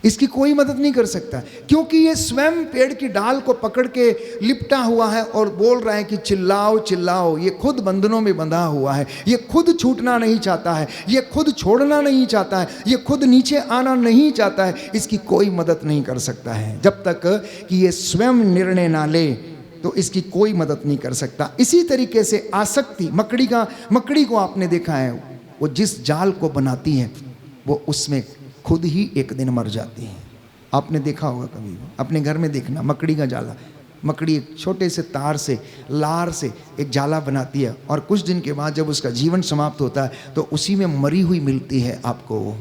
इसकी कोई मदद नहीं कर सकता, क्योंकि ये स्वयं पेड़ की डाल को पकड़ के लिपटा हुआ है और बोल रहा है कि चिल्लाओ चिल्लाओ। ये खुद बंधनों में बंधा हुआ है, ये खुद छूटना नहीं चाहता है, ये खुद छोड़ना नहीं चाहता है, ये खुद नीचे आना नहीं चाहता है। इसकी कोई मदद नहीं कर सकता है। जब तक कि ये स्वयं निर्णय ना ले तो इसकी कोई मदद नहीं कर सकता। इसी तरीके से आसक्ति, मकड़ी को आपने देखा है, वो जिस जाल को बनाती है वो उसमें खुद ही एक दिन मर जाती है। आपने देखा होगा कभी, अपने घर में देखना, मकड़ी का जाला। मकड़ी एक छोटे से तार से, लार से एक जाला बनाती है और कुछ दिन के बाद जब उसका जीवन समाप्त होता है तो उसी में मरी हुई मिलती है आपको,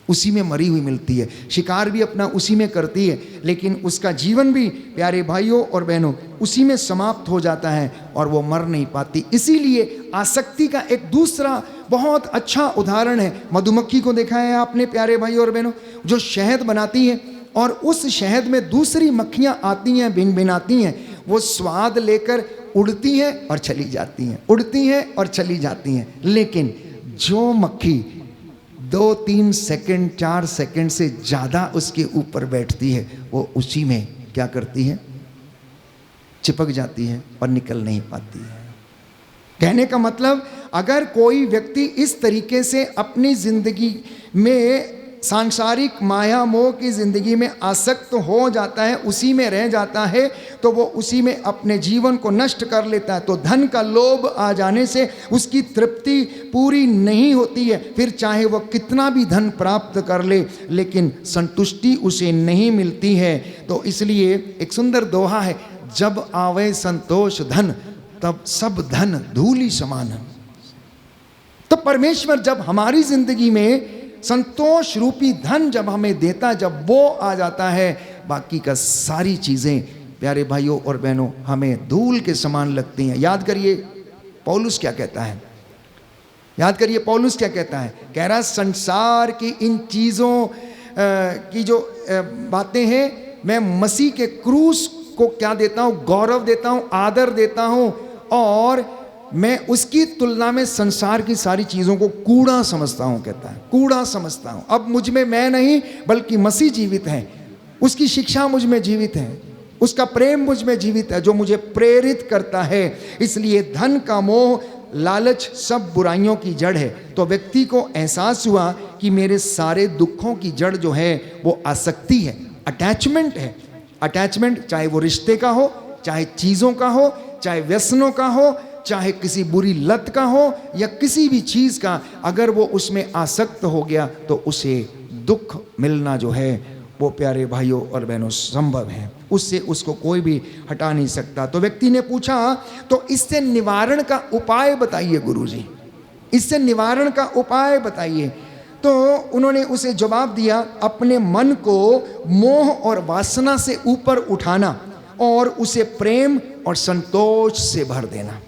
उसी में मरी हुई मिलती है। शिकार भी अपना उसी में करती है, लेकिन उसका जीवन भी प्यारे भाइयों और बहनों उसी में समाप्त हो जाता है और वो मर नहीं पाती। इसीलिए आसक्ति का एक दूसरा बहुत अच्छा उदाहरण है, मधुमक्खी को देखा है आपने प्यारे भाइयों और बहनों, जो शहद बनाती है और उस शहद में दूसरी मक्खियाँ आती हैं, भिनभिनाती हैं, वो स्वाद लेकर उड़ती हैं और चली जाती हैं, उड़ती हैं और चली जाती हैं। लेकिन जो मक्खी 2-3 सेकंड 4 सेकंड से ज़्यादा उसके ऊपर बैठती है, वो उसी में क्या करती है, चिपक जाती है और निकल नहीं पाती है। कहने का मतलब, अगर कोई व्यक्ति इस तरीके से अपनी ज़िंदगी में सांसारिक माया मोह की ज़िंदगी में आसक्त हो जाता है, उसी में रह जाता है, तो वो उसी में अपने जीवन को नष्ट कर लेता है। तो धन का लोभ आ जाने से उसकी तृप्ति पूरी नहीं होती है। फिर चाहे वो कितना भी धन प्राप्त कर ले, लेकिन संतुष्टि उसे नहीं मिलती है। तो इसलिए एक सुंदर दोहा है, जब आवे संतोष धन तब सब धन धूलि समान। तो परमेश्वर जब हमारी जिंदगी में संतोष रूपी धन जब हमें देता, जब वो आ जाता है, बाकी का सारी चीज़ें प्यारे भाइयों और बहनों हमें धूल के समान लगती हैं। याद करिए पौलुस क्या कहता है, याद करिए पौलुस क्या कहता है, कह रहा संसार की इन चीज़ों की जो बातें हैं, मैं मसीह के क्रूस को क्या देता हूँ, गौरव देता हूँ, आदर देता हूँ, और मैं उसकी तुलना में संसार की सारी चीज़ों को कूड़ा समझता हूँ। कहता है कूड़ा समझता हूँ। अब मुझ में मैं नहीं बल्कि मसीह जीवित है, उसकी शिक्षा मुझ में जीवित है, उसका प्रेम मुझ में जीवित है जो मुझे प्रेरित करता है। इसलिए धन का मोह, लालच सब बुराइयों की जड़ है। तो व्यक्ति को एहसास हुआ कि मेरे सारे दुखों की जड़ जो है वो आसक्ति है, अटैचमेंट है। अटैचमेंट चाहे वो रिश्ते का हो, चाहे चीज़ों का हो, चाहे व्यसनों का हो, चाहे किसी बुरी लत का हो या किसी भी चीज़ का, अगर वो उसमें आसक्त हो गया तो उसे दुख मिलना जो है वो प्यारे भाइयों और बहनों संभव है, उससे उसको कोई भी हटा नहीं सकता। तो व्यक्ति ने पूछा, तो इससे निवारण का उपाय बताइए गुरुजी, इससे निवारण का उपाय बताइए। तो उन्होंने उसे जवाब दिया, अपने मन को मोह और वासना से ऊपर उठाना और उसे प्रेम और संतोष से भर देना।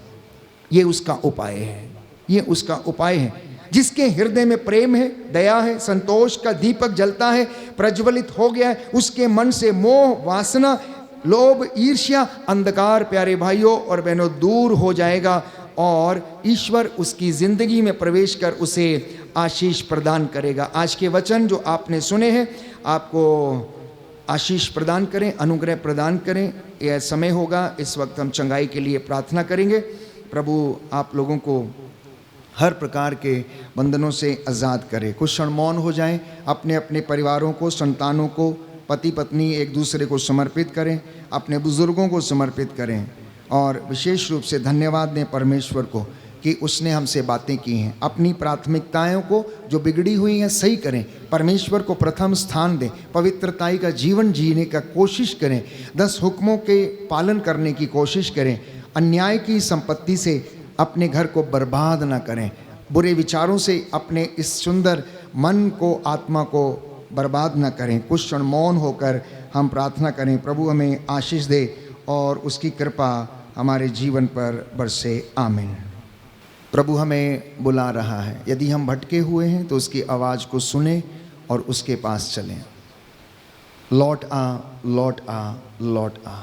ये उसका उपाय है, ये उसका उपाय है। जिसके हृदय में प्रेम है, दया है, संतोष का दीपक जलता है, प्रज्वलित हो गया है, उसके मन से मोह, वासना, लोभ, ईर्ष्या, अंधकार प्यारे भाइयों और बहनों दूर हो जाएगा और ईश्वर उसकी जिंदगी में प्रवेश कर उसे आशीष प्रदान करेगा। आज के वचन जो आपने सुने हैं आपको आशीष प्रदान करें, अनुग्रह प्रदान करें। यह समय होगा, इस वक्त हम चंगाई के लिए प्रार्थना करेंगे। प्रभु आप लोगों को हर प्रकार के बंधनों से आज़ाद करे। कुछ क्षण मौन हो जाएं, अपने अपने परिवारों को, संतानों को, पति पत्नी एक दूसरे को समर्पित करें, अपने बुजुर्गों को समर्पित करें और विशेष रूप से धन्यवाद दें परमेश्वर को कि उसने हमसे बातें की हैं। अपनी प्राथमिकताओं को जो बिगड़ी हुई हैं सही करें, परमेश्वर को प्रथम स्थान दें, पवित्रताई का जीवन जीने का कोशिश करें, 10 हुक्मों के पालन करने की कोशिश करें, अन्याय की संपत्ति से अपने घर को बर्बाद ना करें, बुरे विचारों से अपने इस सुंदर मन को, आत्मा को बर्बाद ना करें। कुछ क्षण मौन होकर हम प्रार्थना करें, प्रभु हमें आशीष दे और उसकी कृपा हमारे जीवन पर बरसे। आमीन। प्रभु हमें बुला रहा है, यदि हम भटके हुए हैं तो उसकी आवाज़ को सुने और उसके पास चलें। लौट आ, लौट आ, लौट आ।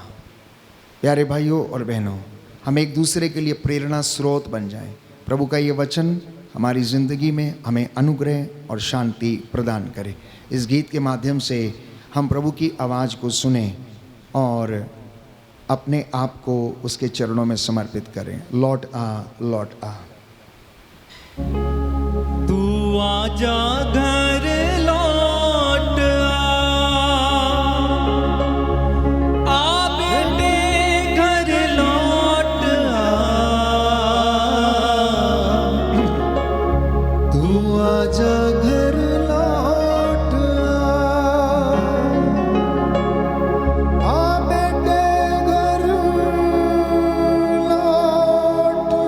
प्यारे भाइयों और बहनों, हम एक दूसरे के लिए प्रेरणा स्रोत बन जाएं। प्रभु का ये वचन हमारी ज़िंदगी में हमें अनुग्रह और शांति प्रदान करे। इस गीत के माध्यम से हम प्रभु की आवाज़ को सुने और अपने आप को उसके चरणों में समर्पित करें। लौट आ, लौट आ। तू आजा घर लौट आ बेटे घर लौट आ। तू आजा घर लौट आ बेटे घर लौट आ।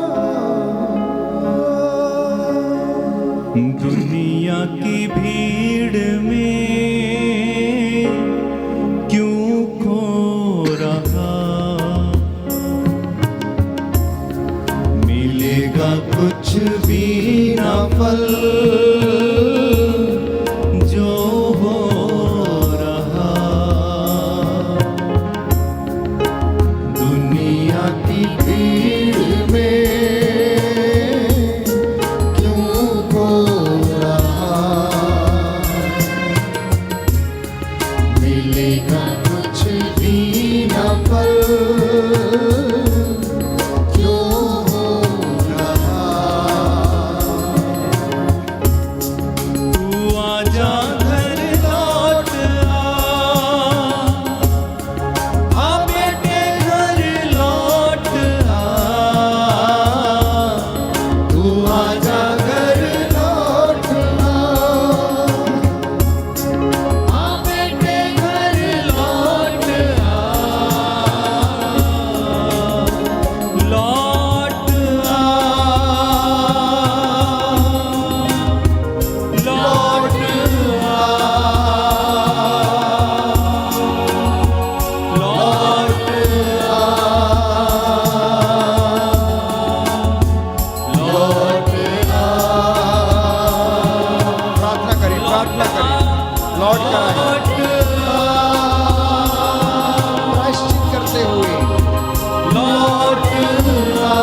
दुनिया की भीड़ में क्यों खो रहा, मिलेगा कुछ भी ना फल जो हो रहा। दुनिया की भीड़ में क्यों खो रहा, मिलेगा कुछ भी ना फल क्यों हो रहा। तू आजा घर लौट आ बेटे घर लौट आ। तू आजा घर लौट आ बेटे घर लौट आ। लौट आ, लौट आ, लौट आ, लौट प्रार्थना करें, प्रार्थना करें। लौट कर आए, प्रायश्चित करते हुए। लौट आ,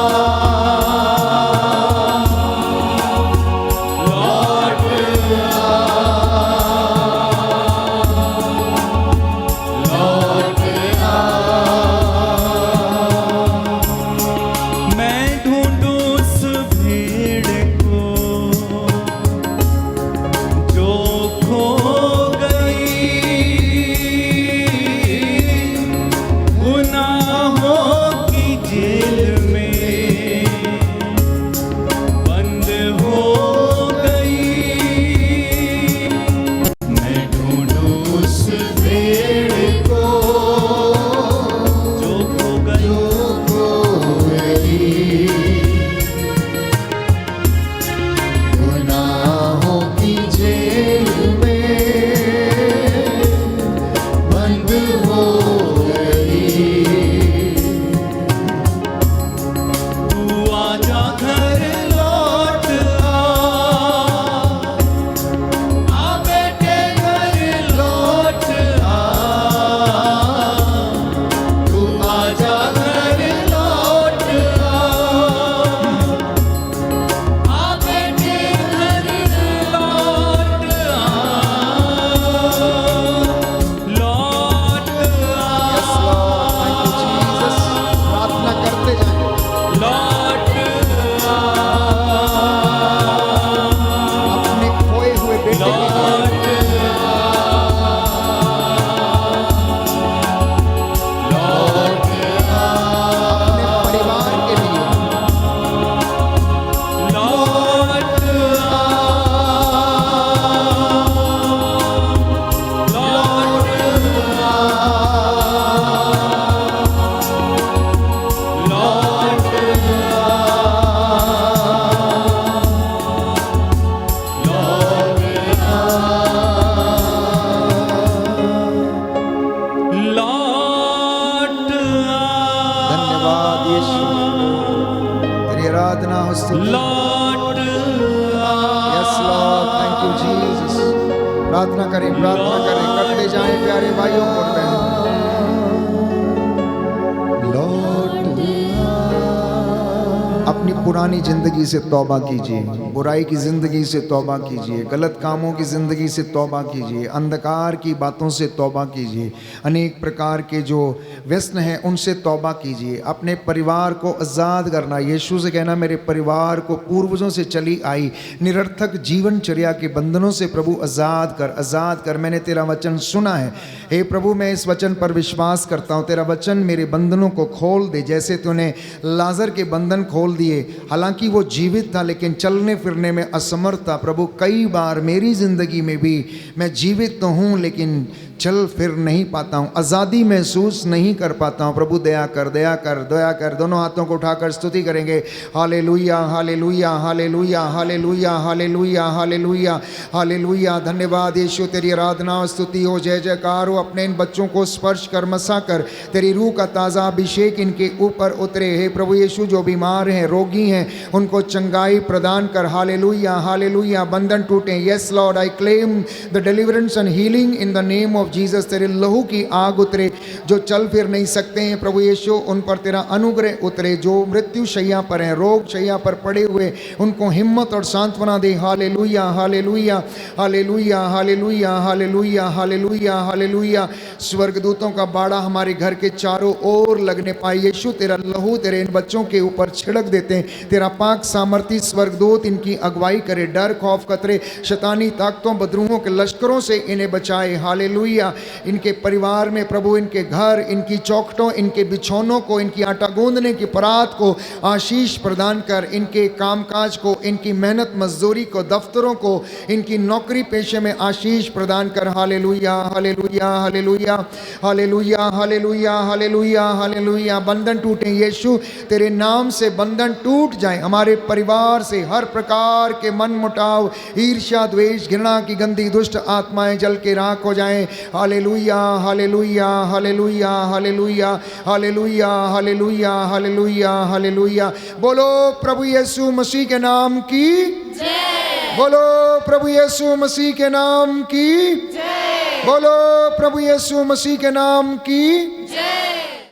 लौट आ, लौट आ। मैं ढूंढूं उस भीड़ को जो खो गई, स्तुति। लौट yes Lord, thank you Jesus. प्रार्थना करें, करते जाएं प्यारे भाइयों और बहनों। अपनी पुरानी जिंदगी से तौबा कीजिए, बुराई की जिंदगी से तौबा कीजिए, गलत कामों की जिंदगी से तौबा कीजिए, अंधकार की बातों से तौबा कीजिए, अनेक प्रकार के जो व्यसन हैं उनसे तौबा कीजिए। अपने परिवार को आज़ाद करना, यीशु से कहना मेरे परिवार को पूर्वजों से चली आई निरर्थक जीवनचर्या के बंधनों से प्रभु आज़ाद कर। मैंने तेरा वचन सुना है, हे प्रभु मैं इस वचन पर विश्वास करता हूँ। तेरा वचन मेरे बंधनों को खोल दे, जैसे तूने लाजर के बंधन खोल दिए। हालांकि वो जीवित था लेकिन चलने फिरने में असमर्थ था। प्रभु कई बार मेरी जिंदगी में भी मैं जीवित तो हूँ लेकिन चल फिर नहीं पाता हूँ, आज़ादी महसूस नहीं कर पाता हूँ। प्रभु दया कर। दोनों हाथों को उठाकर स्तुति करेंगे। Hallelujah hallelujah hallelujah hallelujah hallelujah hallelujah hallelujah. धन्यवाद यीशु, तेरी आराधना और स्तुति हो, जय जयकार हो। अपने इन बच्चों को स्पर्श कर, मसा कर, तेरी रूह का ताज़ा अभिषेक इनके ऊपर उतरे। हे प्रभु यीशु, जो बीमार हैं, रोगी हैं, उनको चंगाई प्रदान कर। Hallelujah hallelujah. बंधन टूटे। Yes Lord, I claim the deliverance and healing in the name of Jesus. तेरे लहू की आग उतरे। जो चल फिर नहीं सकते हैं प्रभु यीशु, उन पर तेरा अनुग्रह उतरे। जो मृत्यु शैया पर हैं, रोग शैया पर पड़े हुए, उनको हिम्मत और सांत्वना दे। Hallelujah hallelujah hallelujah hallelujah hallelujah hallelujah hallelujah. स्वर्गदूतों का बाड़ा हमारे घर के चारों ओर लगने पाए। यीशु तेरा लहू तेरे इन बच्चों के ऊपर छिड़क देते हैं। तेरा पाक सामर्थी स्वर्गदूत इनकी अगुवाई करे। डर खौफ खतरे शैतानी ताकतों बदरूहों के लश्करों से इन्हें बचाए। हालेलुया। इनके परिवार में प्रभु, इनके घर, इनकी चौखटों, इनके बिछौनों को, इनकी आटा गूंदने की परात को आशीष प्रदान कर। इनके कामकाज को, इनकी मेहनत मजदूरी को, दफ्तरों को, इनकी नौकरी पेशे में आशीष प्रदान कर। Hallelujah hallelujah hallelujah hallelujah hallelujah hallelujah hallelujah. बंधन टूटे यीशु, तेरे नाम से बंधन टूट जाए। हमारे परिवार से हर प्रकार के मन मुटाव, ईर्ष्या, द्वेष, घृणा की गंदी दुष्ट आत्माएं जल के राख हो जाएं। Hallelujah hallelujah hallelujah hallelujah hallelujah hallelujah hallelujah hallelujah. बोलो प्रभु यीशु मसीह के नाम की जय। बोलो प्रभु यीशु मसीह के नाम की जय। बोलो प्रभु यीशु मसीह के नाम की जय।